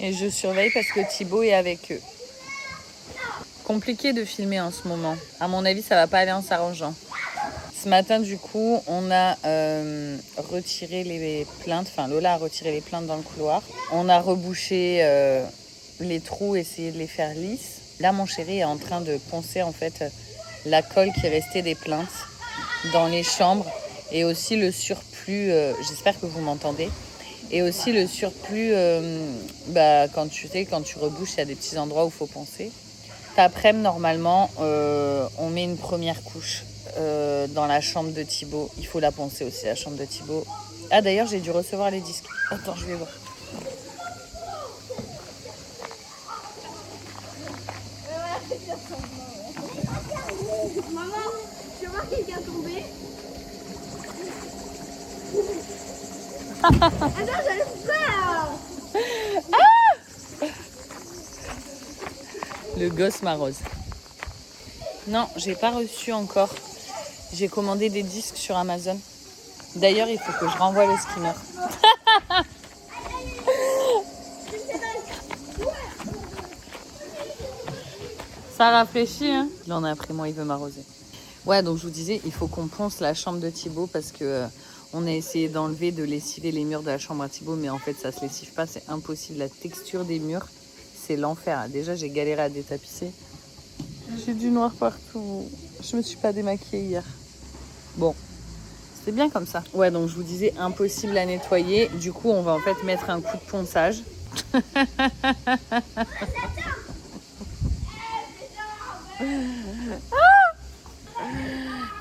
Et je surveille parce que Thibaut est avec eux. Compliqué de filmer en ce moment. À mon avis, ça va pas aller en s'arrangeant. Ce matin, du coup, on a retiré les plaintes. Enfin, Lola a retiré les plaintes dans le couloir. On a rebouché les trous, essayé de les faire lisses. Là, mon chéri est en train de poncer, en fait, la colle qui restait des plaintes dans les chambres et aussi le surplus, j'espère que vous m'entendez, et aussi le surplus, quand tu rebouches, il y a des petits endroits où il faut penser. Après-midi, normalement, on met une première couche dans la chambre de Thibaut. Il faut la poncer aussi, la chambre de Thibaut. Ah, d'ailleurs, j'ai dû recevoir les disques. Attends, je vais voir. Maman, tu vois quelqu'un tomber? Attends, j'allais faire. Le gosse m'arrose. Non, j'ai pas reçu encore. J'ai commandé des disques sur Amazon. D'ailleurs, il faut que je renvoie le skimmer. Ça rafraîchit, hein? Là, on a après moi, il veut m'arroser. Ouais, donc je vous disais, il faut qu'on ponce la chambre de Thibaut parce que on a essayé d'enlever, de lessiver les murs de la chambre à Thibaut, mais en fait, ça se lessive pas, c'est impossible. La texture des murs, c'est l'enfer. Déjà, j'ai galéré à détapisser. J'ai du noir partout. Je me suis pas démaquillée hier. Bon, c'est bien comme ça. Ouais, donc je vous disais, impossible à nettoyer. Du coup, on va en fait mettre un coup de ponçage.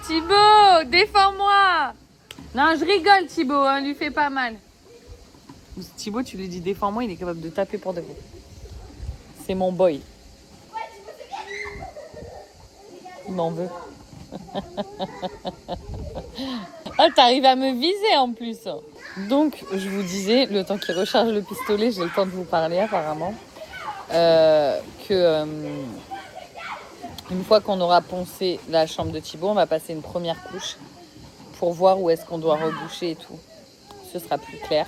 Thibaut, défends-moi! Non, je rigole, Thibaut, hein, lui fais pas mal. Thibaut, tu lui dis défends-moi, il est capable de taper pour de vrai. C'est mon boy. Il m'en veut. Ah, t'arrives à me viser en plus. Donc, je vous disais, le temps qu'il recharge le pistolet, j'ai le temps de vous parler apparemment. Une fois qu'on aura poncé la chambre de Thibaut, on va passer une première couche pour voir où est-ce qu'on doit reboucher et tout. Ce sera plus clair.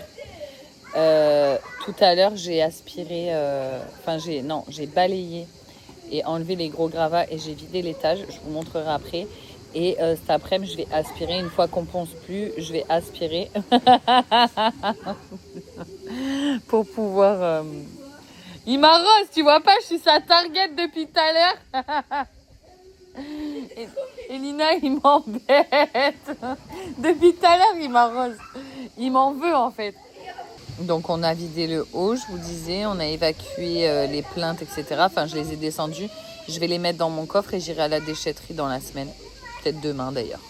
Tout à l'heure, j'ai aspiré, j'ai balayé et enlevé les gros gravats et j'ai vidé l'étage. Je vous montrerai après. Et cet après-midi, je vais aspirer. Une fois qu'on ponce plus, je vais aspirer pour pouvoir... Il m'arrose, tu vois pas, je suis sa target depuis tout à l'heure. Et Lina, il m'embête. Depuis tout à l'heure, il m'arrose. Il m'en veut en fait. Donc on a vidé le haut, je vous disais, on a évacué les plaintes, etc. Enfin, je les ai descendues. Je vais les mettre dans mon coffre et j'irai à la déchetterie dans la semaine. Peut-être demain d'ailleurs.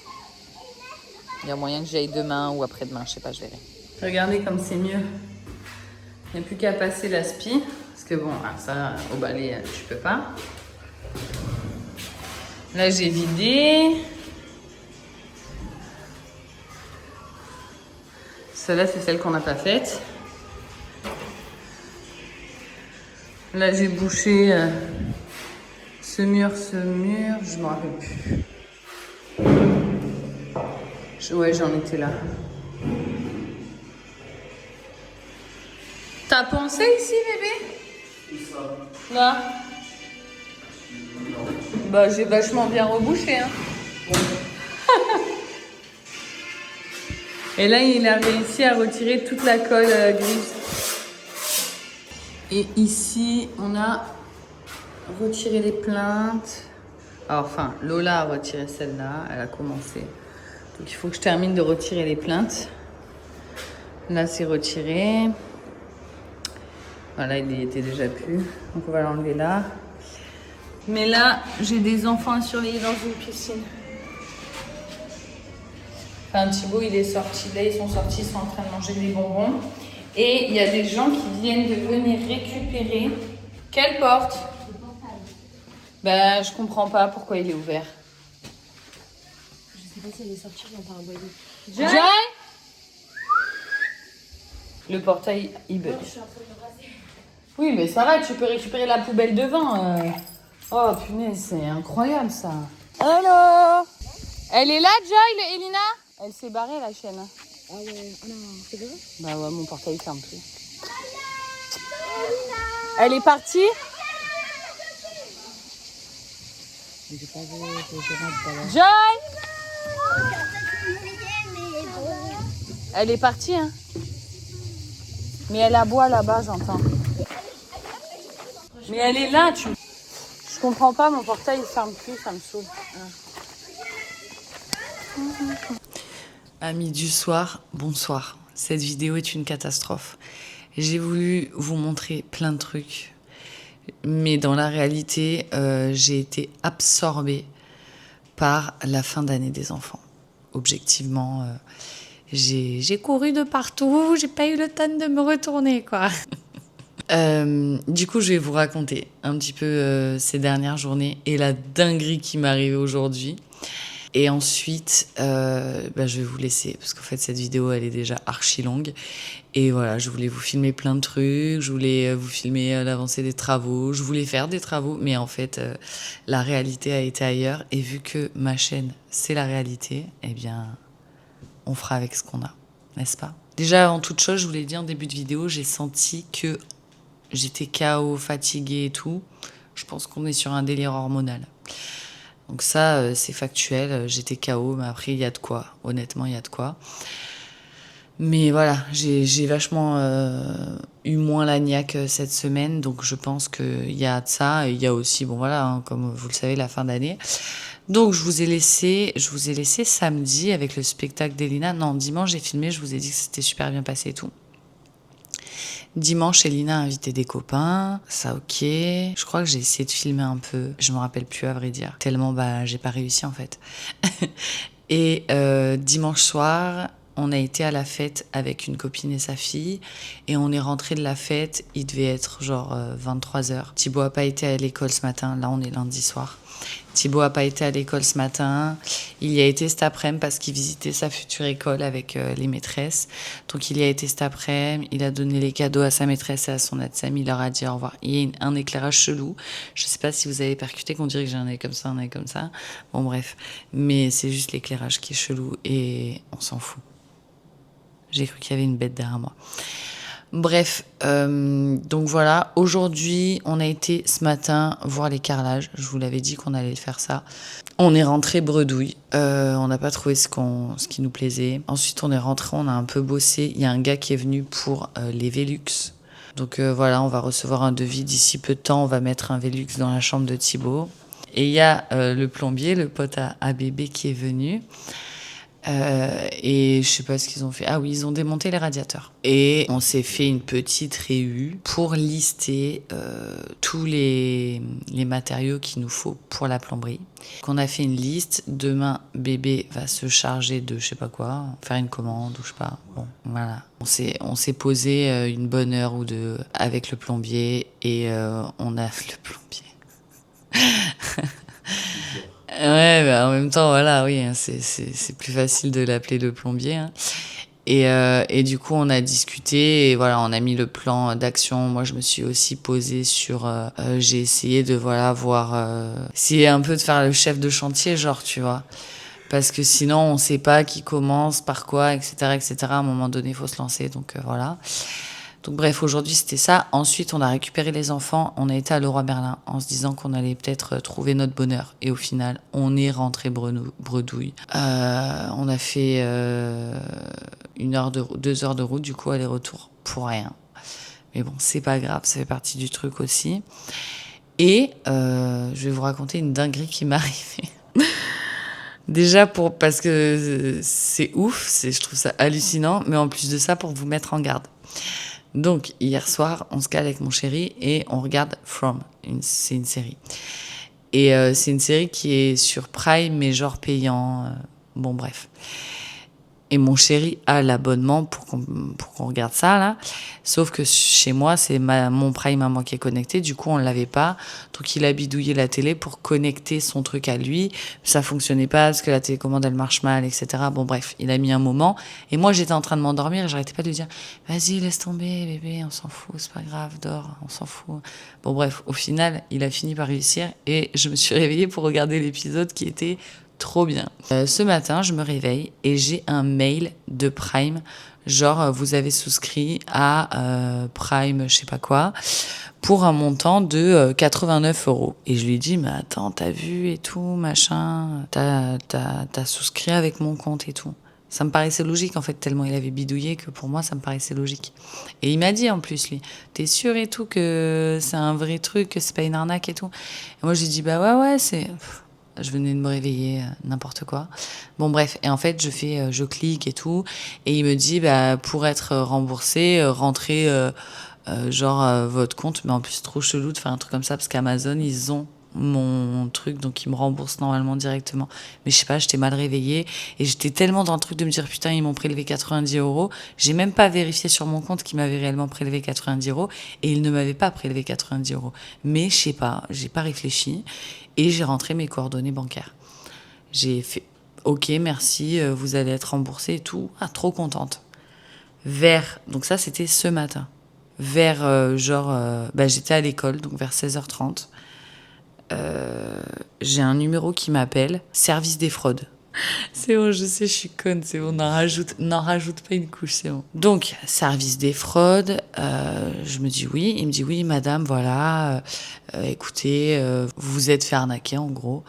Il y a moyen que j'y aille demain ou après-demain, je sais pas, je verrai. Regardez comme c'est mieux. Il n'y a plus qu'à passer l'aspi. Parce que bon, ça, au balai, tu peux pas. Là, j'ai vidé. Celle-là, c'est celle qu'on n'a pas faite. Là, j'ai bouché ce mur, je me rappelle plus. Ouais, j'en étais là. T'as pensé ici, bébé? Là? Bah, j'ai vachement bien rebouché, hein. Et là, il a réussi à retirer toute la colle grise. Et ici, on a retiré les plaintes. Alors, enfin, Lola a retiré celle-là. Elle a commencé. Donc, il faut que je termine de retirer les plaintes. Là, c'est retiré. Voilà, il y était déjà plus. Donc, on va l'enlever là. Mais là, j'ai des enfants à surveiller dans une piscine. Enfin, Thibaut, il est sorti. Là, ils sont sortis, ils sont en train de manger des bonbons. Et il y a des gens qui viennent de venir récupérer. Quelle porte? Ben, je comprends pas pourquoi il est ouvert. Je sais pas si elle est sortie ou pas un boyau. Joy! Le portail, il bug. Je suis en train de me brasser. Oui, mais ça va, tu peux récupérer la poubelle devant. Oh, punaise, c'est incroyable, ça. Hello! Elle est là, Joy, Elina? Elle s'est barrée, la chaîne. Ah ouais, oh non, c'est vrai? Bah ouais, mon portail ferme plus. Elle est partie? Mais j'ai pas vu, je rentre tout à l'heure. Joy! Elle est partie, hein? Mais elle aboie là-bas, j'entends. Mais elle est là, tu... Je comprends pas, mon portail il ferme plus, ça me saoule. Amis du soir, bonsoir. Cette vidéo est une catastrophe. J'ai voulu vous montrer plein de trucs, mais dans la réalité, j'ai été absorbée par la fin d'année des enfants. Objectivement, j'ai couru de partout, j'ai pas eu le temps de me retourner, quoi. Du coup, je vais vous raconter un petit peu ces dernières journées et la dinguerie qui m'est arrivée aujourd'hui. Et ensuite, je vais vous laisser, parce qu'en fait, cette vidéo, elle est déjà archi longue. Et voilà, je voulais vous filmer plein de trucs, je voulais vous filmer l'avancée des travaux, je voulais faire des travaux, mais en fait, la réalité a été ailleurs. Et vu que ma chaîne, c'est la réalité, eh bien, on fera avec ce qu'on a, n'est-ce pas? Déjà, avant toute chose, je vous l'ai dit en début de vidéo, j'ai senti que j'étais KO, fatiguée et tout. Je pense qu'on est sur un délire hormonal. Donc ça, c'est factuel, j'étais KO, mais après, il y a de quoi. Honnêtement, il y a de quoi. Mais voilà, j'ai vachement eu moins la niaque cette semaine, donc je pense qu'il y a de ça. Et il y a aussi, bon voilà, hein, comme vous le savez, la fin d'année. Donc je vous ai laissé samedi avec le spectacle d'Elina. Non, dimanche, j'ai filmé, je vous ai dit que c'était super bien passé et tout. Dimanche, Elina a invité des copains, ça ok. Je crois que j'ai essayé de filmer un peu, je me rappelle plus à vrai dire. Tellement, j'ai pas réussi en fait. Et dimanche soir, on a été à la fête avec une copine et sa fille. Et on est rentré de la fête, il devait être genre 23h. Thibaut a pas été à l'école ce matin, là on est lundi soir. Thibaut a pas été à l'école ce matin. Il y a été cet après-midi parce qu'il visitait sa future école avec les maîtresses. Donc il y a été cet après-midi. Il a donné les cadeaux à sa maîtresse et à son aide-sam. Il leur a dit au revoir. Il y a un éclairage chelou. Je sais pas si vous avez percuté qu'on dirait que j'ai un œil comme ça, un œil comme ça. Bon bref. Mais c'est juste l'éclairage qui est chelou et on s'en fout. J'ai cru qu'il y avait une bête derrière moi. Bref, donc voilà, aujourd'hui, on a été ce matin voir les carrelages. Je vous l'avais dit qu'on allait faire ça. On est rentré bredouille. On n'a pas trouvé ce qui nous plaisait. Ensuite, on est rentré, on a un peu bossé. Il y a un gars qui est venu pour les Velux. Donc voilà, on va recevoir un devis d'ici peu de temps. On va mettre un Velux dans la chambre de Thibaut. Et il y a le plombier, le pote à bébé qui est venu. Et je sais pas ce qu'ils ont fait. Ah oui, ils ont démonté les radiateurs. Et on s'est fait une petite réu pour lister tous les matériaux qu'il nous faut pour la plomberie. Qu'on a fait une liste. Demain, bébé va se charger de je sais pas quoi, faire une commande ou je sais pas. Bon, voilà. On s'est posé une bonne heure ou deux avec le plombier et on a le plombier. Ouais, en même temps, voilà, oui, c'est plus facile de l'appeler le plombier. Hein. Et du coup, on a discuté et voilà, on a mis le plan d'action. Moi, je me suis aussi posée sur... j'ai essayé de, voilà, essayer un peu de faire le chef de chantier, genre, tu vois. Parce que sinon, on sait pas qui commence, par quoi, etc., etc. À un moment donné, il faut se lancer, donc voilà. Donc bref, aujourd'hui c'était ça. Ensuite, on a récupéré les enfants, on a été à Leroy Merlin en se disant qu'on allait peut-être trouver notre bonheur. Et au final, on est rentré bredouille. On a fait 2 heures de route, du coup, aller-retour pour rien. Mais bon, c'est pas grave, ça fait partie du truc aussi. Et je vais vous raconter une dinguerie qui m'est arrivée. Déjà parce que c'est ouf, je trouve ça hallucinant, mais en plus de ça, pour vous mettre en garde. Donc, hier soir, on se cale avec mon chéri et on regarde From. C'est une série. Et c'est une série qui est sur Prime, mais genre payant. Bon, bref. Et mon chéri a l'abonnement pour qu'on regarde ça, là. Sauf que chez moi, c'est mon Prime à moi qui est connecté. Du coup, on ne l'avait pas. Donc, il a bidouillé la télé pour connecter son truc à lui. Ça fonctionnait pas parce que la télécommande, elle marche mal, etc. Bon, bref, il a mis un moment. Et moi, j'étais en train de m'endormir et j'arrêtais pas de lui dire « Vas-y, laisse tomber, bébé, on s'en fout, c'est pas grave, dors, on s'en fout. » Bon, bref, au final, il a fini par réussir et je me suis réveillée pour regarder l'épisode qui était... trop bien. Ce matin, je me réveille et j'ai un mail de Prime, genre vous avez souscrit à Prime, je sais pas quoi, pour un montant de 89 €. Et je lui dis, mais attends, t'as vu et tout, machin, t'as souscrit avec mon compte et tout. Ça me paraissait logique, en fait, tellement il avait bidouillé que pour moi, ça me paraissait logique. Et il m'a dit, en plus, lui, t'es sûr et tout que c'est un vrai truc, que c'est pas une arnaque et tout. Et moi, j'ai dit, bah ouais, c'est... Je venais de me réveiller, n'importe quoi. Bon, bref. Et en fait, je clique et tout. Et il me dit, bah, pour être remboursé, rentrez, votre compte. Mais en plus, trop chelou de faire un truc comme ça, parce qu'Amazon, ils ont mon truc, donc ils me remboursent normalement directement. Mais je sais pas, j'étais mal réveillée et j'étais tellement dans le truc de me dire putain, ils m'ont prélevé 90 euros. J'ai même pas vérifié sur mon compte qu'ils m'avaient réellement prélevé 90 euros et ils ne m'avaient pas prélevé 90 euros. Mais je sais pas, j'ai pas réfléchi et j'ai rentré mes coordonnées bancaires. J'ai fait ok, merci, vous allez être remboursé et tout. Ah, trop contente. Donc ça, c'était ce matin. J'étais à l'école, donc vers 16h30. J'ai un numéro qui m'appelle, service des fraudes. C'est bon, je sais, je suis conne, c'est bon, n'en rajoute pas une couche, c'est bon. Donc, service des fraudes, je me dis oui, il me dit oui, madame, voilà, écoutez, vous vous êtes fait arnaquer en gros.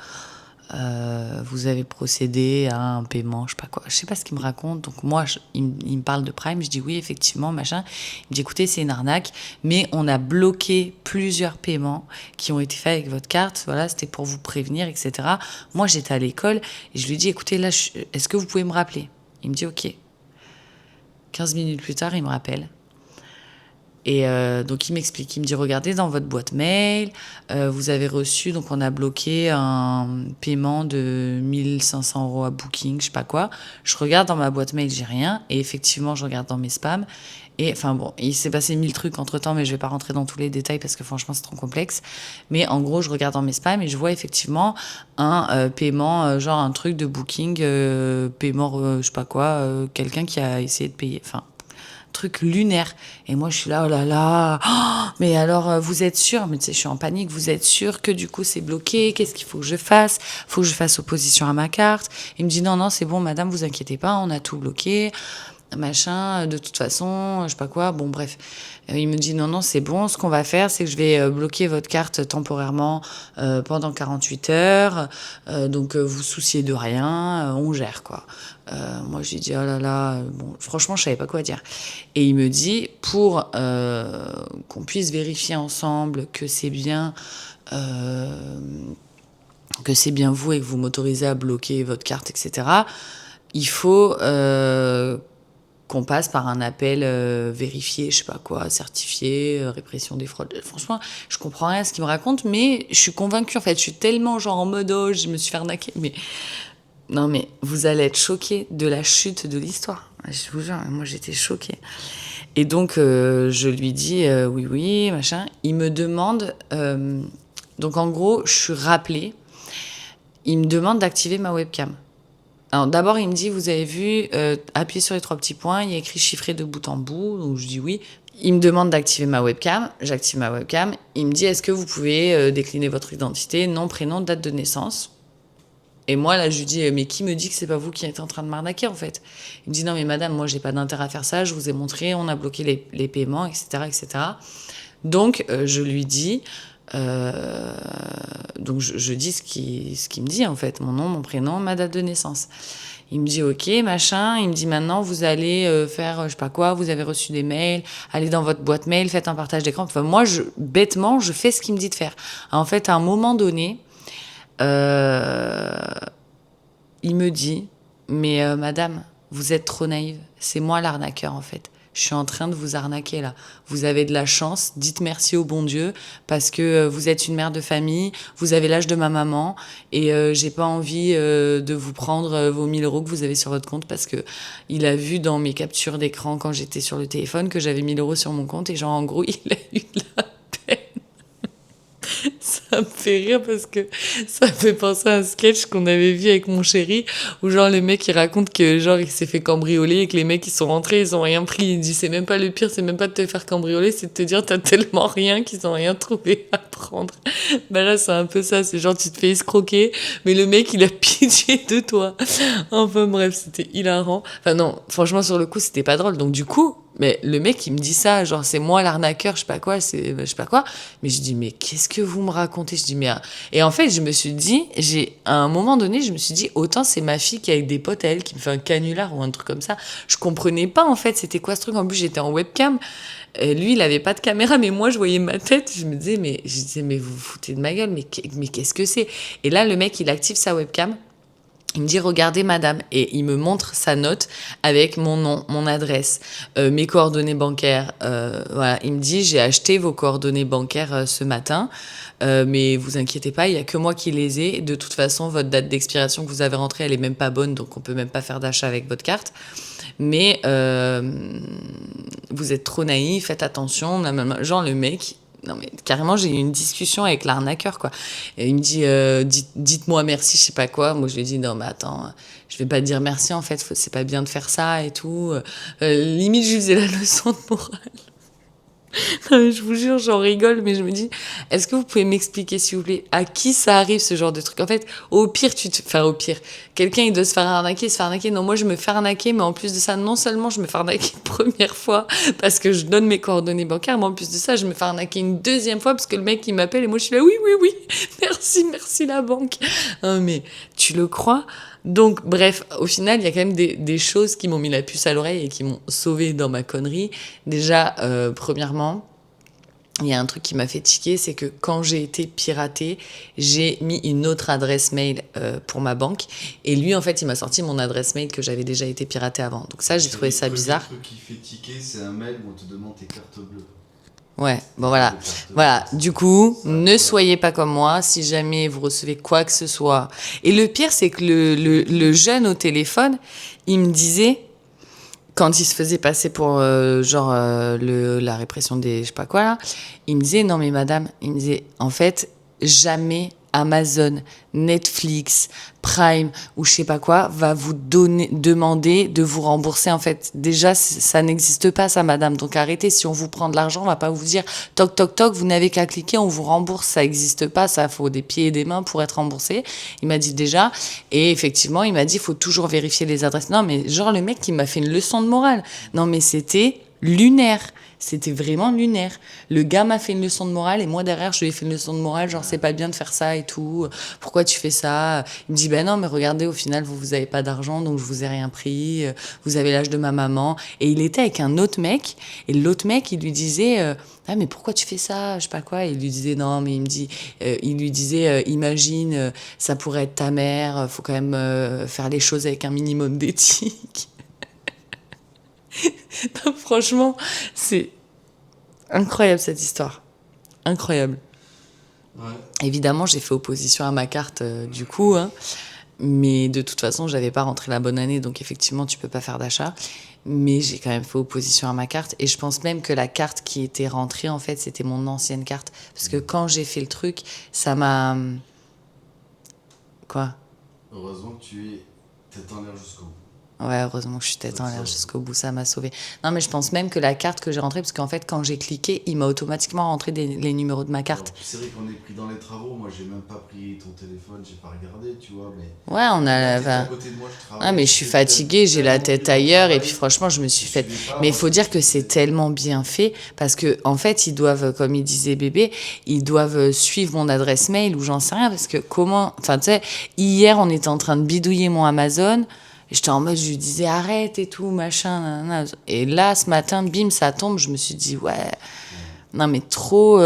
Vous avez procédé à un paiement, je sais pas ce qu'il me raconte. Donc moi, il me parle de Prime, je dis oui, effectivement, machin. Il me dit écoutez, c'est une arnaque, mais on a bloqué plusieurs paiements qui ont été faits avec votre carte. Voilà, c'était pour vous prévenir, etc. Moi, j'étais à l'école et je lui dis écoutez, là, est-ce que vous pouvez me rappeler? Il me dit ok. 15 minutes plus tard, il me rappelle. Et donc il m'explique, il me dit regardez dans votre boîte mail, vous avez reçu, donc on a bloqué un paiement de 1500 euros à Booking, je sais pas quoi. Je regarde dans ma boîte mail, j'ai rien, et effectivement je regarde dans mes spams. Et enfin bon, il s'est passé 1000 trucs entre temps, mais je vais pas rentrer dans tous les détails parce que franchement c'est trop complexe. Mais en gros, je regarde dans mes spams et je vois effectivement un paiement, genre un truc de Booking, paiement, je sais pas quoi, quelqu'un qui a essayé de payer, enfin truc lunaire. Et moi, je suis là, oh là là, oh, mais alors, vous êtes sûr? Mais tu sais, je suis en panique, vous êtes sûr que du coup, c'est bloqué? Qu'est-ce qu'il faut que je fasse? Faut que je fasse opposition à ma carte? Il me dit, non, c'est bon, madame, vous inquiétez pas, on a tout bloqué, machin, de toute façon, je sais pas quoi, bon, bref. Il me dit, non, c'est bon, ce qu'on va faire, c'est que je vais bloquer votre carte temporairement pendant 48 heures, donc vous souciez de rien, on gère, quoi. Moi, je lui dis, oh là là, bon, franchement, je savais pas quoi dire. Et il me dit, pour qu'on puisse vérifier ensemble que c'est bien vous et que vous m'autorisez à bloquer votre carte, etc., il faut qu'on passe par un appel vérifié, je sais pas quoi, certifié, répression des fraudes. Franchement, je comprends rien à ce qu'il me raconte, mais je suis convaincue, en fait. Je suis tellement genre en mode, oh, je me suis fait arnaquer, mais... Non, mais vous allez être choqués de la chute de l'histoire. Je vous jure, moi, j'étais choquée. Et donc, je lui dis, oui, machin. Il me demande... donc, en gros, je suis rappelée. Il me demande d'activer ma webcam. Alors, d'abord, il me dit, vous avez vu, appuyez sur les 3 petits points, il y a écrit chiffré de bout en bout. Donc, je dis oui. Il me demande d'activer ma webcam. J'active ma webcam. Il me dit, est-ce que vous pouvez décliner votre identité, nom, prénom, date de naissance? Et moi, là, je lui dis, mais qui me dit que c'est pas vous qui êtes en train de m'arnaquer, en fait? Il me dit, non, mais madame, moi, j'ai pas d'intérêt à faire ça, je vous ai montré, on a bloqué les paiements, etc., etc. Donc, je lui dis, donc je dis ce qu'il me dit, en fait, mon nom, mon prénom, ma date de naissance. Il me dit, ok, machin, il me dit, maintenant, vous allez faire, je sais pas quoi, vous avez reçu des mails, allez dans votre boîte mail, faites un partage d'écran. Enfin, moi, bêtement, je fais ce qu'il me dit de faire. En fait, à un moment donné, il me dit, mais madame, vous êtes trop naïve. C'est moi l'arnaqueur, en fait. Je suis en train de vous arnaquer, là. Vous avez de la chance, dites merci au bon Dieu, parce que vous êtes une mère de famille, vous avez l'âge de ma maman, et j'ai pas envie de vous prendre vos 1000 euros que vous avez sur votre compte, parce que il a vu dans mes captures d'écran, quand j'étais sur le téléphone, que j'avais 1000 euros sur mon compte, et genre, en gros, il a eu la peine. Ça me fait rire parce que ça me fait penser à un sketch qu'on avait vu avec mon chéri où genre le mec il raconte que genre il s'est fait cambrioler et que les mecs ils sont rentrés, ils ont rien pris. Il dit c'est même pas le pire, c'est même pas de te faire cambrioler, c'est de te dire t'as tellement rien qu'ils ont rien trouvé à prendre. Bah là c'est un peu ça, c'est genre tu te fais escroquer mais le mec il a pitié de toi. Enfin bref, c'était hilarant. Enfin non, franchement sur le coup c'était pas drôle. Donc du coup, mais le mec, il me dit ça, genre, c'est moi l'arnaqueur, je sais pas quoi, je sais pas quoi. Mais je dis, mais qu'est-ce que vous me racontez? Je dis, mais... Et en fait, je me suis dit, à un moment donné, je me suis dit, autant c'est ma fille qui est avec des potes à elle, qui me fait un canular ou un truc comme ça. Je comprenais pas, en fait, c'était quoi ce truc. En plus, j'étais en webcam. Lui, il avait pas de caméra, mais moi, je voyais ma tête. Je disais, mais vous vous foutez de ma gueule, mais qu'est-ce que c'est? Et là, le mec, il active sa webcam. Il me dit, regardez madame, et il me montre sa note avec mon nom, mon adresse, mes coordonnées bancaires. Voilà, il me dit, j'ai acheté vos coordonnées bancaires ce matin, mais vous inquiétez pas, il y a que moi qui les ai. De toute façon, votre date d'expiration que vous avez rentrée, elle est même pas bonne, donc on peut même pas faire d'achat avec votre carte. Mais vous êtes trop naïf, faites attention. Genre le mec... Non mais carrément j'ai eu une discussion avec l'arnaqueur quoi. Et il me dit dites-moi merci je sais pas quoi. Moi je lui ai dit non mais attends je vais pas te dire merci en fait c'est pas bien de faire ça et tout. Limite je lui faisais la leçon de morale. Non mais je vous jure j'en rigole mais je me dis est-ce que vous pouvez m'expliquer s'il vous plaît à qui ça arrive ce genre de truc. En fait au pire au pire quelqu'un il doit se faire arnaquer. Non moi je me fais arnaquer mais en plus de ça non seulement je me fais arnaquer une première fois parce que je donne mes coordonnées bancaires mais en plus de ça je me fais arnaquer une deuxième fois parce que le mec il m'appelle et moi je suis là oui merci la banque. Non mais tu le crois? Donc, bref, au final, il y a quand même des choses qui m'ont mis la puce à l'oreille et qui m'ont sauvé dans ma connerie. Déjà, premièrement, il y a un truc qui m'a fait tiquer, c'est que quand j'ai été piratée, j'ai mis une autre adresse mail pour ma banque. Et lui, en fait, il m'a sorti mon adresse mail que j'avais déjà été piratée avant. Donc ça, j'ai trouvé ça bizarre. Le truc qui fait tiquer, c'est un mail où on te demande tes cartes bleues. Ouais, bon voilà. Voilà, du coup, ne soyez pas comme moi si jamais vous recevez quoi que ce soit. Et le pire, c'est que le jeune au téléphone, il me disait, quand il se faisait passer pour la répression des je sais pas quoi là, il me disait, non mais madame, il me disait, en fait, jamais Amazon, Netflix, Prime ou je sais pas quoi va vous demander de vous rembourser. En fait, déjà, ça n'existe pas ça, madame. Donc arrêtez, si on vous prend de l'argent, on va pas vous dire toc toc toc, vous n'avez qu'à cliquer, on vous rembourse. Ça n'existe pas, ça faut des pieds et des mains pour être remboursé. Il m'a dit déjà, et effectivement, il m'a dit, il faut toujours vérifier les adresses. Non, mais genre le mec qui m'a fait une leçon de morale. Non, mais c'était lunaire. C'était vraiment lunaire. Le gars m'a fait une leçon de morale et moi derrière je lui ai fait une leçon de morale, genre c'est pas bien de faire ça et tout, pourquoi tu fais ça? Il me dit ben non mais regardez au final vous avez pas d'argent donc je vous ai rien pris, vous avez l'âge de ma maman. Et il était avec un autre mec et l'autre mec il lui disait ah mais pourquoi tu fais ça, je sais pas quoi. Et il lui disait non mais il lui disait imagine ça pourrait être ta mère, faut quand même faire les choses avec un minimum d'éthique. Non, franchement, c'est incroyable cette histoire. Incroyable. Ouais. Évidemment, j'ai fait opposition à ma carte du coup, hein, mais de toute façon, j'avais pas rentré la bonne année, donc effectivement, tu peux pas faire d'achat. Mais j'ai quand même fait opposition à ma carte et je pense même que la carte qui était rentrée, en fait, c'était mon ancienne carte. Parce que quand j'ai fait le truc, ça m'a... Quoi? Heureusement que tu es tête en l'air jusqu'au bout. Ouais, heureusement que je suis tête en l'air jusqu'au bout, ça m'a sauvée. Non, mais je pense même que la carte que j'ai rentrée, parce qu'en fait, quand j'ai cliqué, il m'a automatiquement rentré les numéros de ma carte. Alors, c'est vrai qu'on est pris dans les travaux, moi j'ai même pas pris ton téléphone, j'ai pas regardé, tu vois, mais... Ouais, on a... à côté de moi, je travaille, ah, mais je suis fatiguée, j'ai la tête ailleurs, et puis franchement, je me suis faite... Mais il faut dire que c'est tellement bien fait, parce que en fait, ils doivent, comme il disait bébé, ils doivent suivre mon adresse mail, ou j'en sais rien, parce que comment... Enfin, tu sais, hier, on était en train de bidouiller mon Amazon... J'étais en mode, je lui disais arrête et tout, machin, nanana. Et là, ce matin, bim, ça tombe. Je me suis dit, ouais, non, mais trop.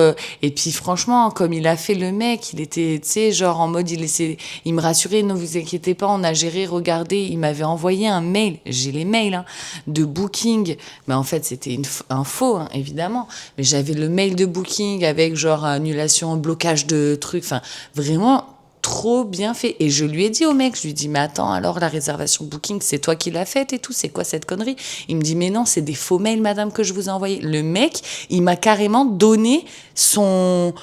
Et puis, franchement, comme il a fait le mec, il était, tu sais, genre en mode, il me rassurait, ne vous inquiétez pas, on a géré, regardez. Il m'avait envoyé un mail, j'ai les mails, hein, de Booking. Mais en fait, c'était un faux, hein, évidemment. Mais j'avais le mail de Booking avec genre annulation, blocage de trucs. Enfin, vraiment. Trop bien fait. Et je lui ai dit au mec, je lui ai dit, mais attends, alors la réservation Booking, c'est toi qui l'as faite et tout, c'est quoi cette connerie? Il me dit, mais non, c'est des faux mails, madame, que je vous ai envoyés. Le mec, il m'a carrément donné son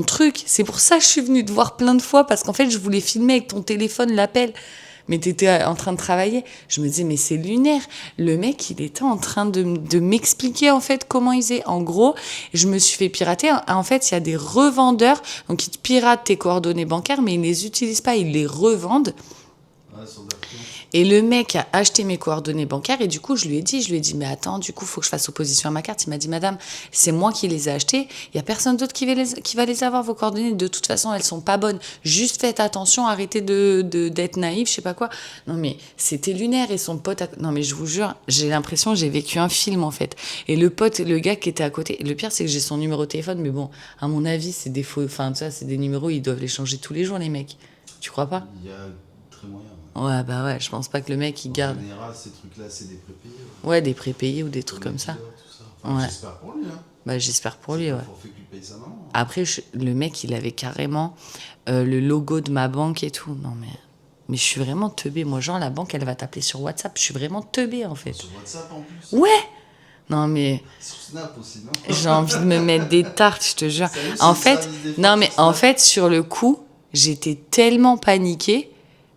truc. C'est pour ça que je suis venue te voir plein de fois, parce qu'en fait, je voulais filmer avec ton téléphone l'appel. Mais t'étais en train de travailler. Je me disais, mais c'est lunaire. Le mec, il était en train de m'expliquer, en fait, comment il faisait. En gros, je me suis fait pirater. En fait, il y a des revendeurs, donc ils te piratent tes coordonnées bancaires, mais ils ne les utilisent pas, ils les revendent. Ouais. Ouais, sur Darknet. Et le mec a acheté mes coordonnées bancaires et du coup, je lui ai dit, mais attends, du coup, il faut que je fasse opposition à ma carte. Il m'a dit, madame, c'est moi qui les ai achetées. Il n'y a personne d'autre qui va les avoir, vos coordonnées. De toute façon, elles sont pas bonnes. Juste faites attention, arrêtez d'être naïf, je sais pas quoi. Non, mais c'était lunaire et son pote... Non, mais je vous jure, j'ai l'impression que j'ai vécu un film, en fait. Et le pote, le gars qui était à côté... Le pire, c'est que j'ai son numéro de téléphone, mais bon, à mon avis, c'est des faux... Enfin, tu vois, c'est des numéros, ils doivent les changer tous les jours, les mecs. Tu crois pas? Il y a très moyen. Ouais, bah ouais, je pense pas que le mec, il garde... En général, ces trucs-là, c'est des prépayés. Ouais, des prépayés ou des trucs comme ça. Tout ça. Enfin, Ouais. j'espère pour lui. Hein. Bah, j'espère pour lui, C'est ouais. pas forfait qu'il paye sa maman. Après, le mec, il avait carrément le logo de ma banque et tout. Non, mais je suis vraiment teubée. Moi, genre, la banque, elle va t'appeler sur WhatsApp. Je suis vraiment teubée, en fait. Sur WhatsApp en plus. Ouais! Non, mais Sur Snap aussi, non? j'ai envie de me mettre des tartes, je te jure. Sérieux, c'est En le fait, service des non, femmes mais sur en Snap. fait, sur le coup, j'étais tellement paniquée.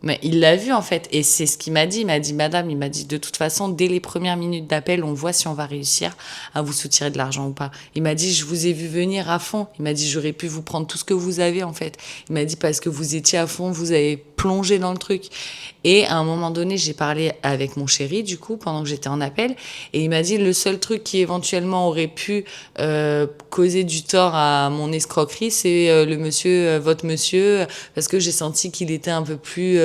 Mais il l'a vu en fait, et c'est ce qu'il m'a dit. Il m'a dit, madame, il m'a dit, de toute façon, dès les premières minutes d'appel, on voit si on va réussir à vous soutirer de l'argent ou pas. Il m'a dit, je vous ai vu venir à fond. Il m'a dit, j'aurais pu vous prendre tout ce que vous avez en fait. Il m'a dit, parce que vous étiez à fond, vous avez plongé dans le truc. Et à un moment donné, j'ai parlé avec mon chéri, du coup, pendant que j'étais en appel, et il m'a dit, le seul truc qui éventuellement aurait pu causer du tort à mon escroquerie, c'est le monsieur, votre monsieur, parce que j'ai senti qu'il était un peu plus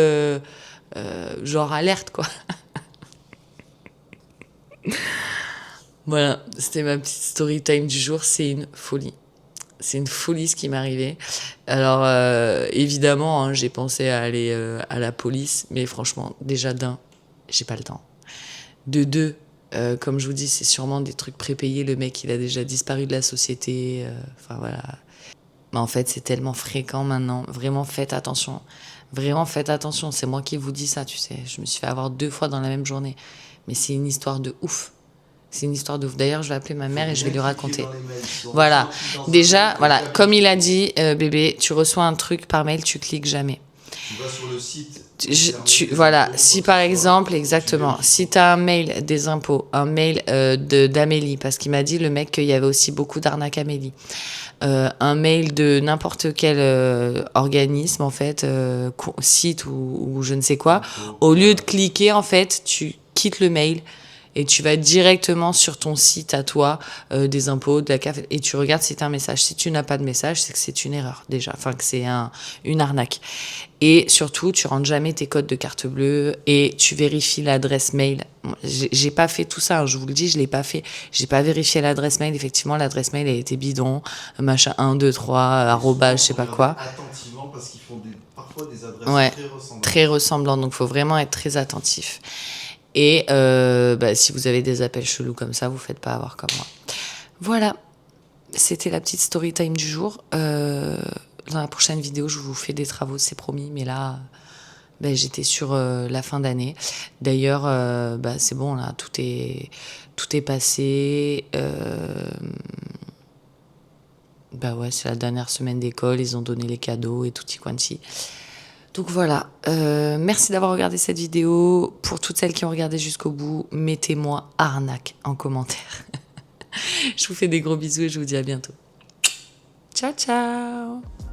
genre alerte, quoi. Voilà, c'était ma petite story time du jour. C'est une folie. C'est une folie ce qui m'est arrivé. Alors, évidemment, hein, j'ai pensé à aller à la police, mais franchement, déjà d'un, j'ai pas le temps. De deux, comme je vous dis, c'est sûrement des trucs prépayés. Le mec, il a déjà disparu de la société. Enfin, voilà. Mais en fait, c'est tellement fréquent maintenant. Vraiment, faites attention. Vraiment, faites attention. C'est moi qui vous dis ça, tu sais. Je me suis fait avoir 2 fois dans la même journée. Mais c'est une histoire de ouf. C'est une histoire de ouf. D'ailleurs, je vais appeler ma mère et je vais lui raconter. Voilà. Déjà, voilà. Comme il a dit, bébé, tu reçois un truc par mail, tu cliques jamais. Tu vas sur le site. Voilà, si par exemple, exactement, si tu as un mail des impôts, un mail d'Amélie, parce qu'il m'a dit, le mec, qu'il y avait aussi beaucoup d'arnaques Amélie, un mail de n'importe quel organisme, en fait, site ou je ne sais quoi, au lieu de cliquer, en fait, tu quittes le mail et tu vas directement sur ton site à toi, des impôts, de la CAF, et tu regardes si tu as un message. Si tu n'as pas de message, c'est que c'est une erreur, déjà, enfin que c'est une arnaque. Et surtout, tu rentres jamais tes codes de carte bleue et tu vérifies l'adresse mail. J'ai pas fait tout ça, hein, je vous le dis, je l'ai pas fait. J'ai pas vérifié l'adresse mail. Effectivement, l'adresse mail, elle était bidon, machin 1, 2, 3, arrobase, je sais pas quoi. Attentivement parce qu'ils font parfois des adresses Ouais, très ressemblantes. très ressemblantes, donc faut vraiment être très attentif. Et si vous avez des appels chelous comme ça, vous faites pas avoir comme moi. Voilà, c'était la petite story time du jour. Dans la prochaine vidéo, je vous fais des travaux, c'est promis. Mais là, j'étais sur la fin d'année. D'ailleurs, c'est bon, là, tout est passé. Ouais, c'est la dernière semaine d'école. Ils ont donné les cadeaux et tutti quanti. Donc voilà, merci d'avoir regardé cette vidéo. Pour toutes celles qui ont regardé jusqu'au bout, mettez-moi arnaque en commentaire. Je vous fais des gros bisous et je vous dis à bientôt. Ciao, ciao!